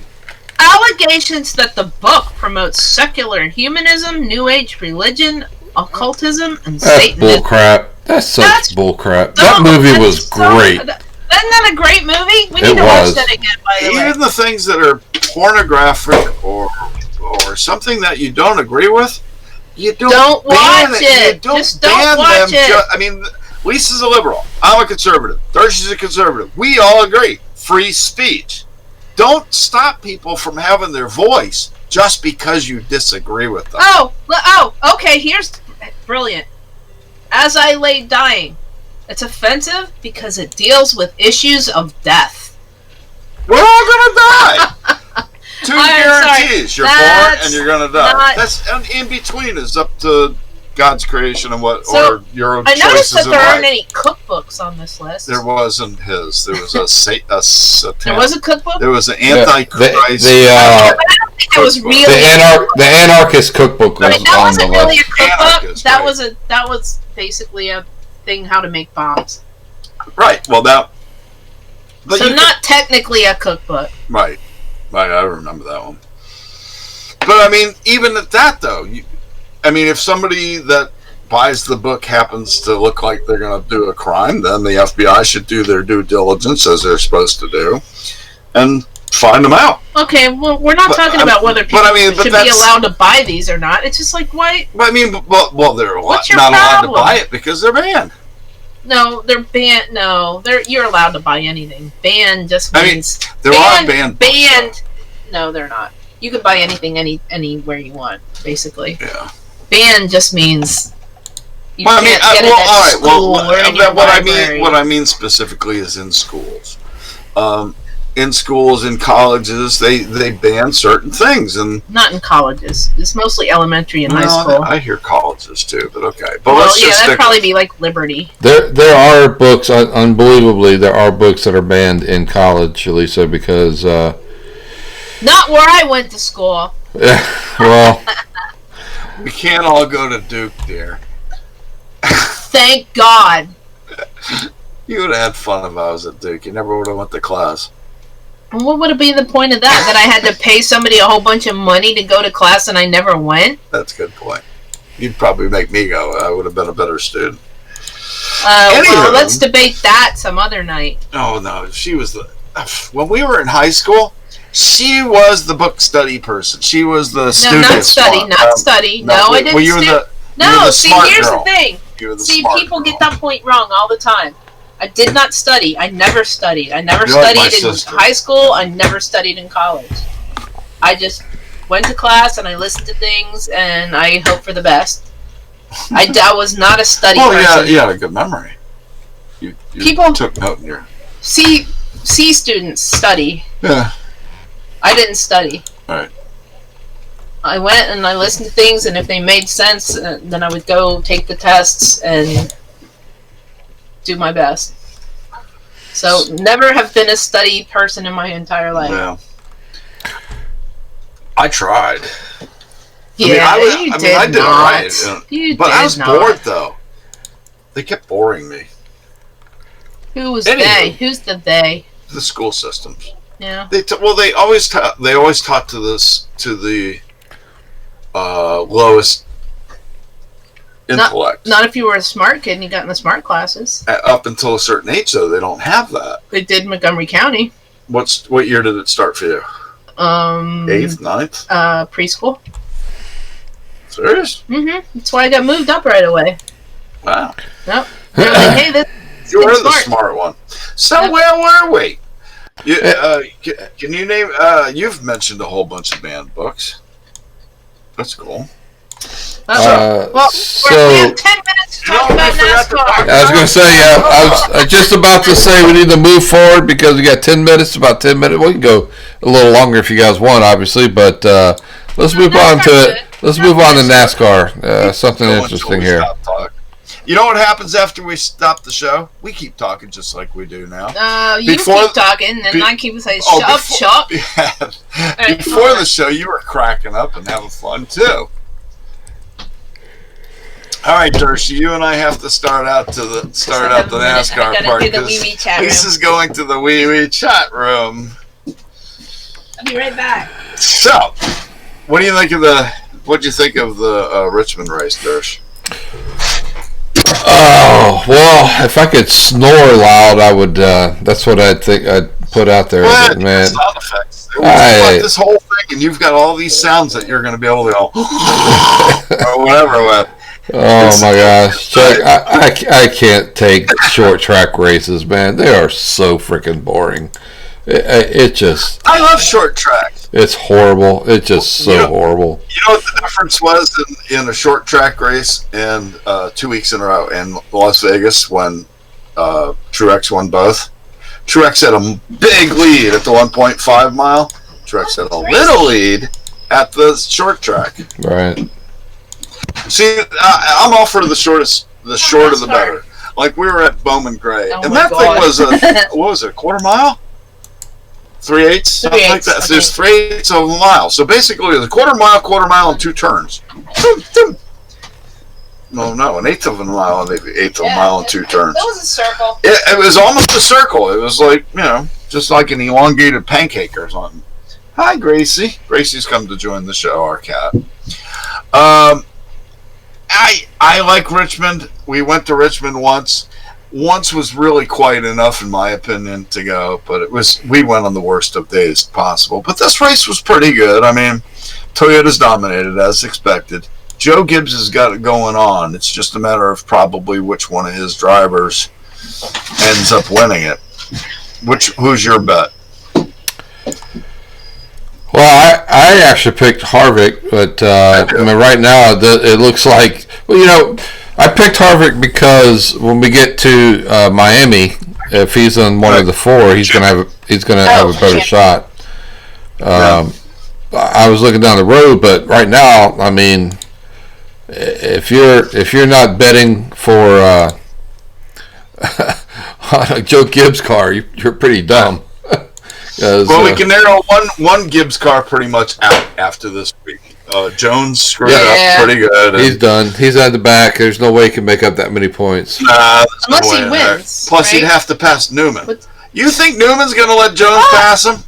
Allegations that the book promotes secular humanism, New Age religion, occultism, and Satanism. That's bullcrap. That's such bullcrap. That movie was great. Isn't that a great movie? We need to watch that again, by the way. Even the things that are pornographic or something that you don't agree with, you don't watch it. You don't Just don't watch it. I mean, Lisa's a liberal. I'm a conservative. Darcy's a conservative. We all agree. Free speech. Don't stop people from having their voice just because you disagree with them. Okay, here's brilliant. As I Lay Dying. It's offensive because it deals with issues of death. We're all gonna die. Two guarantees. You're born and you're gonna die. That's in between is up to God's creation and or your own choices. I noticed that there aren't any cookbooks on this list. There wasn't his. There was a satanic. There was a cookbook? There was an Antichrist. It was really the Anarchist cookbook was that on wasn't the really list. a cookbook. That was basically a thing how to make bombs. Right. Well, so not technically a cookbook. Right. I remember that one. But I mean, even at that though, if somebody that buys the book happens to look like they're going to do a crime, then the FBI should do their due diligence as they're supposed to do, and find them out. Okay, well, we're not talking about whether people should be allowed to buy these or not. It's just like, why? I mean, they're not allowed to buy it because they're banned. No, they're banned. No, you're allowed to buy anything. Banned just means there are banned. Banned. No, they're not. You can buy anything anywhere you want, basically. Yeah. Banned just means. What I mean specifically is in schools. in schools, in colleges, they ban certain things, and Not in colleges. It's mostly elementary and high school. I hear colleges too, but okay. But Well, let's yeah, just that'd stick. probably be like Liberty. There are books, unbelievably, there are books that are banned in college, Lisa, because, Not where I went to school. well, We can't all go to Duke, dear. Thank God. You would have had fun if I was at Duke. You never would have went to class. And what would have been the point of that? That I had to pay somebody a whole bunch of money to go to class and I never went? That's a good point. You'd probably make me go. I would have been a better student. Well, Anywho. let's debate that some other night. Oh no, she was the. When we were in high school, she was the book study person. She was the No, student. not study, smart. not study. No, I didn't Well, you were stu- the. you No, were the see, smart here's girl. the thing. You were the See, smart people girl. get that point wrong all the time. I did not study. I never studied. I never You're like my studied in sister. high school. I never studied in college. I just went to class and I listened to things and I hope for the best. I was not a study Oh yeah, person. you had a good memory. You People- took note in your. C students study. Yeah. I didn't study. Right. I went and I listened to things, and if they made sense, then I would go take the tests and do my best. So, never have been a study person in my entire life. Yeah. I tried. Yeah, I you mean, did I did not. alright, you know. You But did I was not. bored though. They kept boring me. Who was Anywho. they? Who's the they? The school systems. Yeah. They always taught to the lowest intellect. Not if you were a smart kid and you got in the smart classes. Up until a certain age, though, they don't have that. They did in Montgomery County. What year did it start for you? 8th, 9th? Preschool. Serious? That's why I got moved up right away. Wow. Yep. They're like, hey, this You were kid's the smart one. So Yep. where were we? You, can you name? You've mentioned a whole bunch of banned books. That's cool. well, we so have 10 minutes to talk No, about we forgot to NASCAR. talk I was going to say, I was just about to say we need to move forward because we got 10 minutes, about 10 minutes. We can go a little longer if you guys want, obviously, but let's move on to NASCAR's good. let's move on to NASCAR. Something Go until interesting we here. stop talking. You know what happens after we stop the show? We keep talking just like we do now. You Before- keep talking, and be- I keep saying, Oh, shut up, Chuck. Yeah. Before the show, you were cracking up and having fun too. All right, Dershie, you and I have to start out the NASCAR I gotta part do the because wee wee chat room. Lisa's going to the wee wee chat room. I'll be right back. So, what do you think of the Richmond race, Dersh? Oh, well, if I could snore loud, I would. That's what I'd think I'd put out there, What? man. Sound effects. It was I- like this whole thing, and you've got all these sounds that you're going to be able to go or whatever with. Oh my gosh, Chuck, I can't take short track races, man. They are so freaking boring. It just, I love short tracks. it's horrible. It's just so Yeah. horrible. You know what the difference was in a short track race and 2 weeks in a row in Las Vegas when Truex won both? Truex had a big lead at the 1.5 mile. Truex had a little lead at the short track. Right. See, I'm all for the shortest, the shorter the better. Like we were at Bowman Gray, Oh and my that God. thing was what was it, a quarter mile? 3/8, something like 3/8, that. So I there's 3/8 of a mile. So basically, it was a quarter mile, and 2 turns. No, an eighth of a mile, maybe eighth of a mile and 2 turns. That was a circle. It was almost a circle. It was like, just like an elongated pancake or something. Hi, Gracie. Gracie's come to join the show, our cat. I like Richmond. We went to Richmond once. Once was really quite enough, in my opinion, to go, but we went on the worst of days possible. But this race was pretty good. I mean, Toyota's dominated as expected. Joe Gibbs has got it going on. It's just a matter of probably which one of his drivers ends up winning it. Who's your bet? Well, I actually picked Harvick, but I mean, right now it looks like, well, I picked Harvick because when we get to Miami, if he's on one of the 4, he's going to have he's going to have a better shot. I was looking down the road, but right now, I mean, if you're not betting for on a Joe Gibbs car, you're pretty dumb. Well, we can narrow one Gibbs car pretty much out after this week. Jones screwed up pretty good. He's done. He's at the back. There's no way he can make up that many points. Unless he wins. Plus, he'd have to pass Newman. You think Newman's going to let Jones pass him?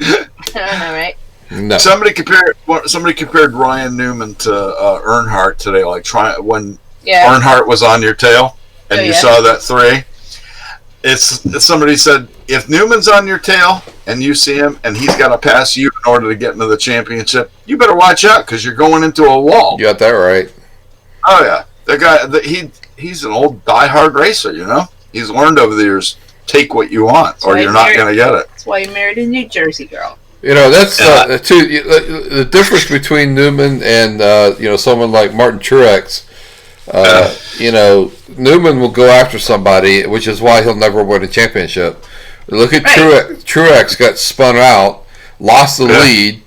I don't know, right? No. Somebody compared Ryan Newman to Earnhardt today, like when Earnhardt was on your tail and you saw that 3. It's somebody said, if Newman's on your tail and you see him and he's got to pass you in order to get into the championship, you better watch out because you're going into a wall. You got that right. Oh yeah, the guy he's an old diehard racer. You know, he's learned over the years, take what you want or you're not going to get it. That's why you married a New Jersey girl. You know, that's the difference between Newman and someone like Martin Truex. Newman will go after somebody, which is why he'll never win a championship. Look at Truex. Truex got spun out, lost the lead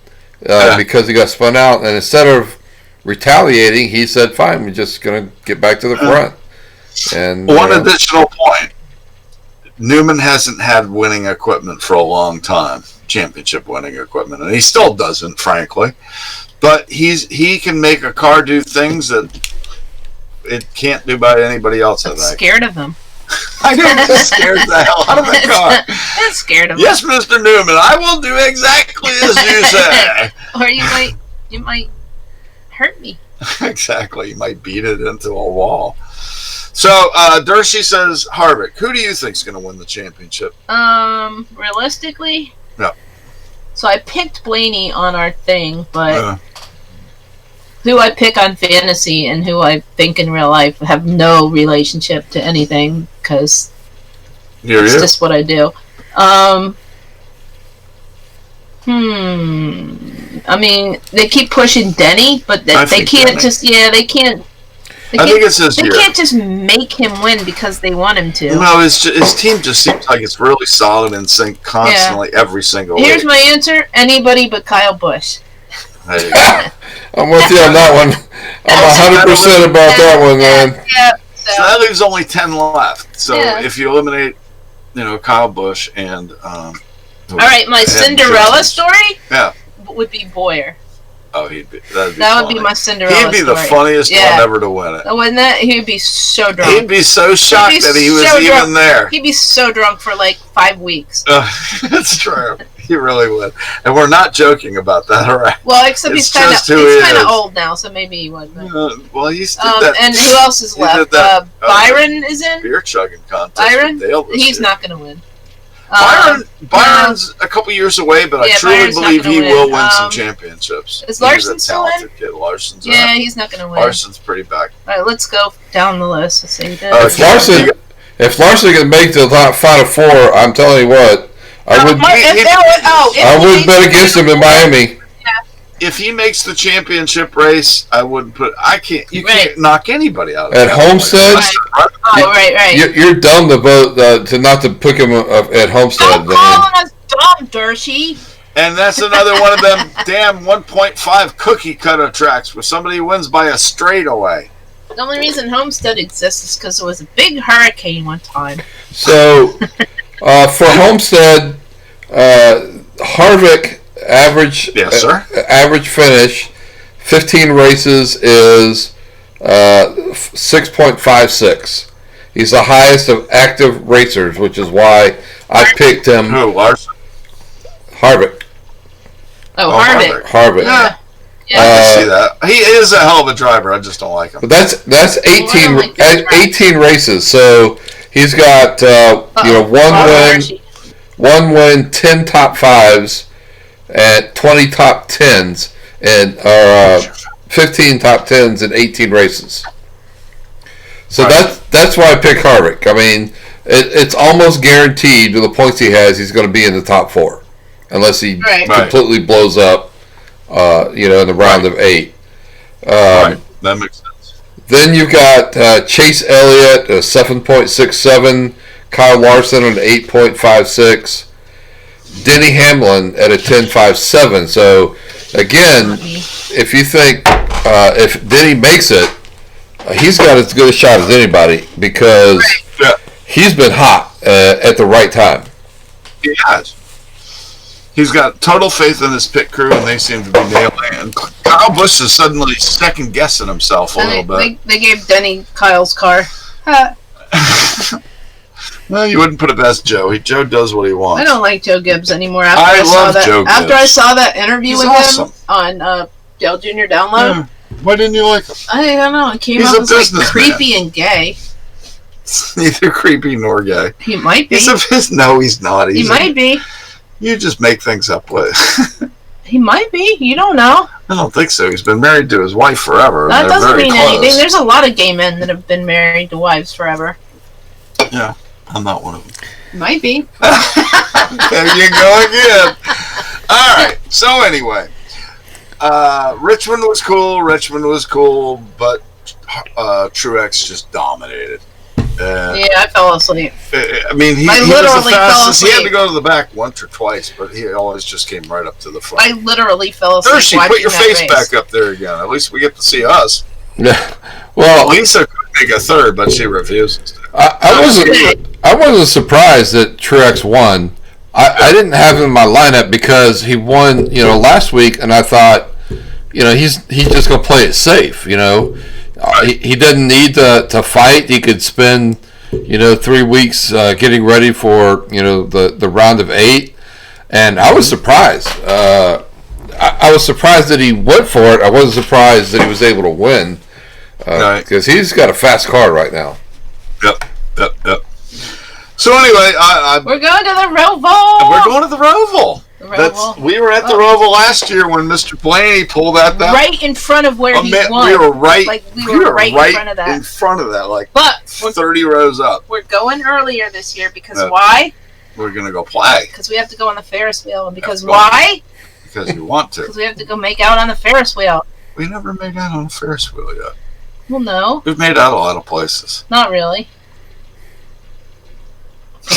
because he got spun out, and instead of retaliating, he said, "Fine, we're just going to get back to the front." And one additional point: Newman hasn't had winning equipment for a long time, championship winning equipment, and he still doesn't, frankly. But he can make a car do things that it can't do by anybody else. I'm scared of him. I know, just scared the hell out of the car. I'm scared of him. Yes, Mr. Newman, I will do exactly as you say. Or you might hurt me. Exactly, you might beat it into a wall. So, Dershey says Harvick. Who do you think is going to win the championship? Realistically? No. So I picked Blaney on our thing, but who I pick on fantasy and who I think in real life have no relationship to anything because it's just what I do. I mean, they keep pushing Denny, but they can't just. Yeah, they can't. I think it's his year. They can't just make him win because they want him to. No, his team just seems like it's really solid and sync constantly every single Here's week. my answer: anybody but Kyle Busch. There you go. I'm with you on that one. I'm 100% about that one, man. Yeah. So that leaves only 10 left. So if you eliminate, Kyle Busch and all right, my Cinderella story would be Boyer. Oh, that would be my Cinderella story. He'd be the funniest one ever to win it. Wouldn't that? He'd be so drunk. He'd be so shocked that he was even there. He'd be so drunk for like 5 weeks. That's true. He really would. And we're not joking about that, all right? Well, except he's kind of old now, so maybe he would. Well, he's that. And who else is left? Byron is in? Beer chugging contest. Byron? He's not going to win. Byron's a couple years away, but I truly believe he will win some championships. Is Larson still in? Kid. Larson's he's not going to win. Larson's pretty back. All right, let's go down the list. Let's see. If Larson can make the top Final Four, I'm telling you what, I would bet against him in Miami. If he makes the championship race, I wouldn't put. You can't knock anybody out. At Homestead, right. You're dumb to vote to not to pick him at Homestead. Don't call him us dumb, Dershey. And that's another one of them damn 1.5 cookie cutter tracks where somebody wins by a straightaway. The only reason Homestead exists is because there was a big hurricane one time. So, for Homestead, Harvick average finish, 15 races is 6.56. He's the highest of active racers, which is why I picked him. Who, Larson? Harvick. Oh, Harvick. Yeah. I can see that. He is a hell of a driver. I just don't like him. But that's 18 races. So he's got one win, 10 top fives, and 20 top tens, and 15 top tens in 18 races. So that's why I picked Harvick. I mean, it's almost guaranteed with the points he has, he's going to be in the top 4, unless he completely blows up. In the round of 8. That makes sense. Then you've got Chase Elliott, 7.67, Kyle Larson at an 8.56. Denny Hamlin at a 10.57. So, again, if you think if Denny makes it, he's got as good a shot as anybody because he's been hot at the right time. He has. He's got total faith in his pit crew, and they seem to be nailing it. And Kyle Busch is suddenly second guessing himself a little bit. They gave Denny Kyle's car. Well, you wouldn't put it past Joe. Joe does what he wants. I don't like Joe Gibbs anymore. I love Joe Gibbs. After I saw that interview He's with awesome. him on Dale Jr. Download, Yeah. Why didn't you like him? I don't know. It came He's out a as like businessman. creepy and gay. Neither creepy nor gay. He might be. No, he's not. He might be. You just make things up with. He might be. You don't know. I don't think so. He's been married to his wife forever. That They're doesn't very mean close. anything. There's a lot of gay men that have been married to wives forever. Yeah, I'm not one of them. Might be. There you go again. All right. So anyway, Richmond was cool, but Truex just dominated. Yeah, I fell asleep. I mean, he I was literally the fell fastest. He had to asleep. go to the back once or twice, but he always just came right up to the front. I literally fell asleep. Hershey, put your watching that face race. back up there again. At least we get to see us. Yeah. Well, Lisa could make a third, but she refuses to. I wasn't surprised that Truex won. I didn't have him in my lineup because he won, last week, and I thought, he's just gonna play it safe. He didn't need to fight. He could spend 3 weeks getting ready for the round of 8, and I was surprised. I was surprised that he went for it. I wasn't surprised that he was able to win because he's got a fast car right now. Yep. So anyway, We're going to the Roval. we're going to the Roval. The Roval. We were at the Roval last year when Mr. Blaney pulled that down. Right in front of where he won. We were right. Like, we were right in front of that. In front of that, like But 30 rows up. we're going earlier this year because Yeah. why? We're gonna go play Because we have to go on the Ferris wheel. And because That's why? because you want to. Because we have to go make out on the Ferris wheel. We never made out on a Ferris wheel yet. Well, no, We've made out a lot of places. not really.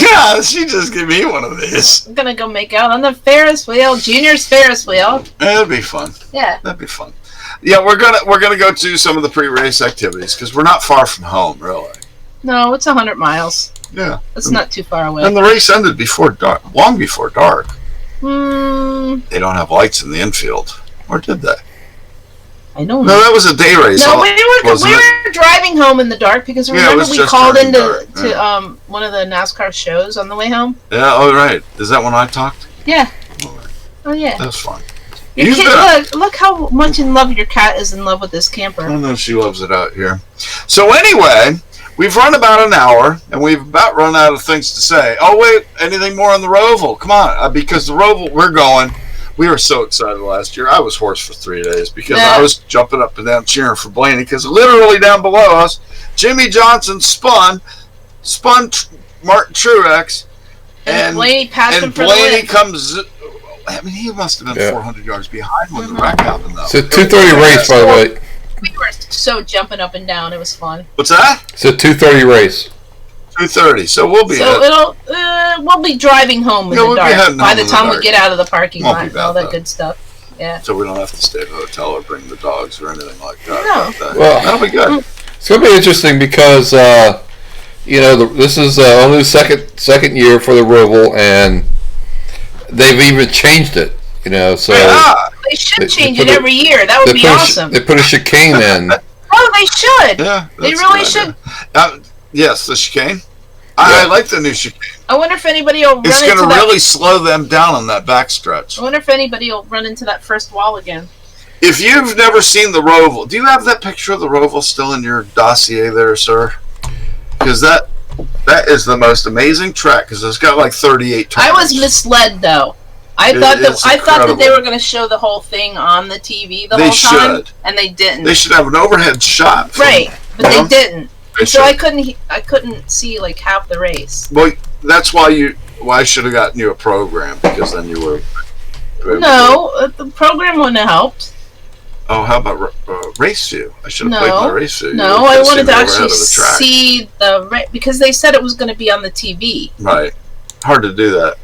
Yeah, she just gave me one of these. I'm gonna go make out on the Ferris wheel, Junior's Ferris wheel. That'd be fun. Yeah. That'd be fun. Yeah, we're gonna go to some of the pre-race activities because we're not far from home, really. No, it's 100 miles. Yeah. It's not too far away. And the race ended before dark, long before dark. They don't have lights in the infield, or did they? I don't No, know. that was a day race. No, we wasn't were driving home in the dark because Yeah, it remember was we just called driving into dark, yeah. one of the NASCAR shows on the way home. Yeah. Oh, right. Is that when I talked? Yeah. Oh, Oh yeah. that's fun. Your You've kid, look how much in love your cat is in love with this I camper. don't know if she loves it out here. So anyway, we've run about an hour, and we've about run out of things to say. Oh wait, anything more on the Roval? Come on, because the Roval, we're going. We were so excited last year. I was hoarse for 3 days because Yeah. I was jumping up and down cheering for Blaney because literally down below us, Jimmy Johnson spun Martin Truex, And Blaney passed him and for the Blaney win. comes. I mean, he must have been 400 yards behind when the wreck happened, though. It's a 2:30 race, by the way. We were so jumping up and down. It was fun. What's that? It's a 2:30 race. 2:30. So we'll be. So we'll be driving home in Yeah, the we'll be dark heading by home the in the time we dark. get out of the parking Won't lot be and all bad, that though. good stuff. Yeah. So we don't have to stay at a hotel or bring the dogs or anything like that. No. About that. Well, That'll be good. It's going to be interesting because this is only the second year for the Roval, and they've even changed it. So Yeah. They should They change put it a- every year. That would be awesome. they put a chicane in. Oh, they should. Yeah. They that's really a good should. idea. Yes, the chicane. I Yeah. like the new chicane. I wonder if anybody will run It's into going to that. really slow them down on that backstretch. I wonder if anybody will run into that first wall again. If you've never seen the Roval, do you have that picture of the Roval still in your dossier there, sir? Because that is the most amazing track because it's got like 38 turns. I was misled though. I It thought is that they incredible. were going to show the whole thing on the TV the They whole time, should. and they didn't. They should have an overhead shot. from- Right, but they didn't. They So I should. couldn't see like half the race. Well, that's why I should have gotten you a program because then you were. No, the program wouldn't have helped. Oh, how about race view? I should have played my race view. No, I wanted to actually see because they said it was going to be on the TV. Right. Hard to do that.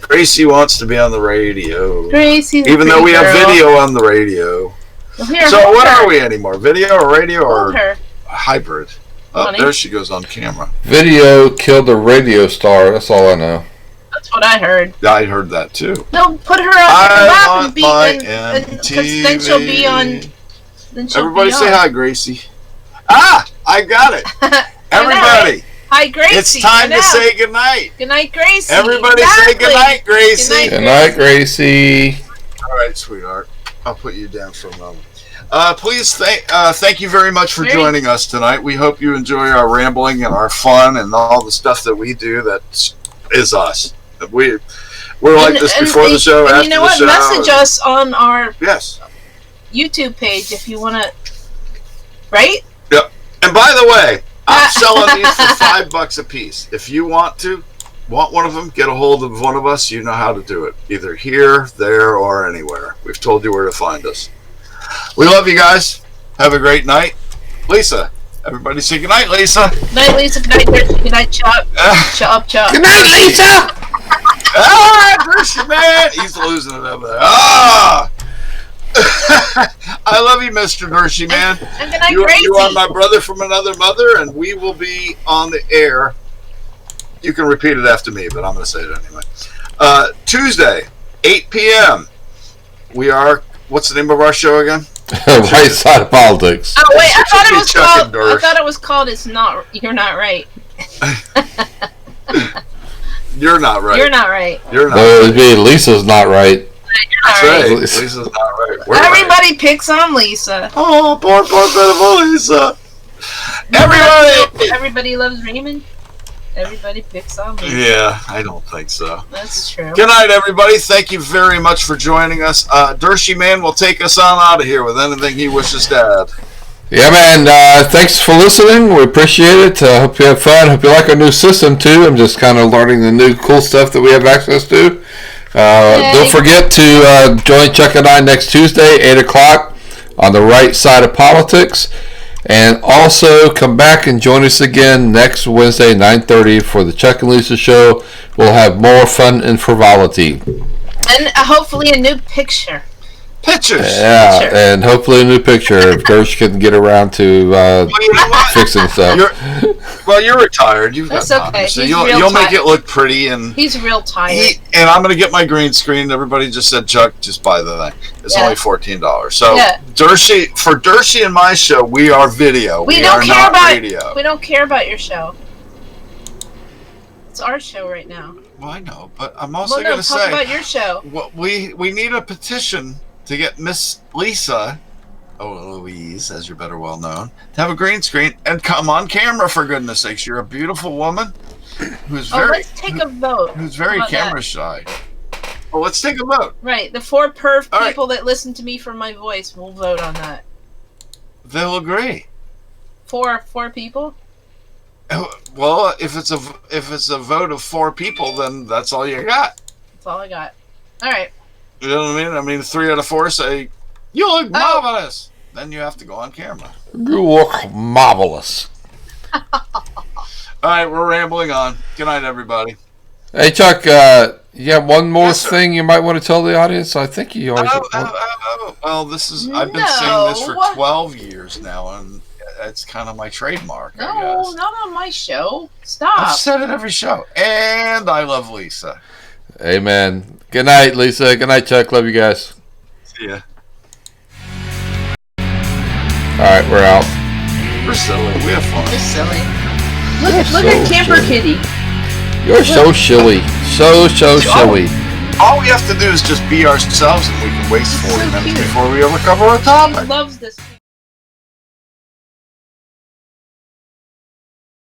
Gracie wants to be on the radio. Gracie, even though we have video on the radio. Well, here, so what are we anymore? Video or radio or her. Hybrid? Oh, there she goes on camera. Video killed the radio star. That's all I know. That's what I heard. I heard that too. No, put her on the lap and be, then she'll be on. Then she'll Everybody be say on. hi, Gracie. Ah, I got it. Everybody. Hi, Gracie. It's time to say goodnight. Good night, Gracie. Everybody say goodnight, Gracie. Good night, Gracie. All right, sweetheart. I'll put you down for a moment. Please thank you very much for joining us tonight. We hope you enjoy our rambling and our fun and all the stuff that we do that is us. We're like this before the show, after the show. You know what? Message us on our YouTube page if you want to. Right? Yep. And by the way, I'm selling these for $5 a piece. If you want one of them, get a hold of one of us. You know how to do it. Either here, there, or anywhere. We've told you where to find us. We love you guys. Have a great night. Lisa, everybody say good night, Lisa. Good night, Lisa. Good night, Dershie. Good night, Chuck. Chuck. Good night, Lisa. Dershie, man. He's losing it over there. Ah! I love you, Mr. Dershie, man. And good night, Gracie. You are my brother from another mother, and we will be on the air. You can repeat it after me, but I'm going to say it anyway. Tuesday, 8 p.m. We are. What's the name of our show again? Right Side of Politics. Oh wait, I thought it was called. It's not. You're not right. You're not right. You're not right. You're not. No, it'd be Lisa's not right. That's right. Lisa's not right. Everybody picks on Lisa. Oh, poor pitiful Lisa. Everybody loves Raymond. Everybody picks on Lisa. Yeah, I don't think so. That's true. Good night, everybody. Thank you very much for joining us. Dershie Man will take us on out of here with anything he wishes to add. Yeah, man. Thanks for listening. We appreciate it. Hope you have fun. Hope you like our new system, too. I'm just kind of learning the new cool stuff that we have access to. Don't forget to join Chuck and I next Tuesday, 8 o'clock, on the Right Side of Politics. And also come back and join us again next Wednesday, 9:30, for the Chuck and Lisa Show. We'll have more fun and frivolity. And hopefully a new picture. Pictures. Yeah, and hopefully a new picture if Dersh can get around to fixing stuff. You're retired. You've That's got okay. time, so you'll make it look pretty. And he's real tired. And I'm going to get my green screen. Everybody just said, Chuck, just buy the thing. It's only $14. So for Dershie and my show, we are video. We don't care about radio. We don't care about your show. It's our show right now. Well, I know, but I'm also going to say talk about your show. Well, we need a petition to get Miss Lisa, Louise, as you're better well known, to have a green screen and come on camera, for goodness sakes. You're a beautiful woman who's let's take a vote. Who's very camera shy. Well, let's take a vote. Right. The 4 perv people that listen to me for my voice will vote on that. They'll agree. 4 people? Well, if it's a vote of 4 people, then that's all you got. That's all I got. All right. You know what I mean? I mean, 3 out of 4 say, you look marvelous. Then you have to go on camera. You look marvelous. All right, we're rambling on. Good night, everybody. Hey, Chuck, you have one more thing you might want to tell the audience? I think you always... Well, I've been saying this for 12 years now, and it's kind of my trademark, I guess. Not on my show. Stop. I've said it every show. And I love Lisa. Amen. Good night, Lisa. Good night, Chuck. Love you guys. See ya. All right, we're out. We're silly. We have fun. We're silly. Look at Camper Kitty. You're so silly. So silly. All we have to do is just be ourselves, and we can waste 40 minutes before we ever cover a topic. He loves this.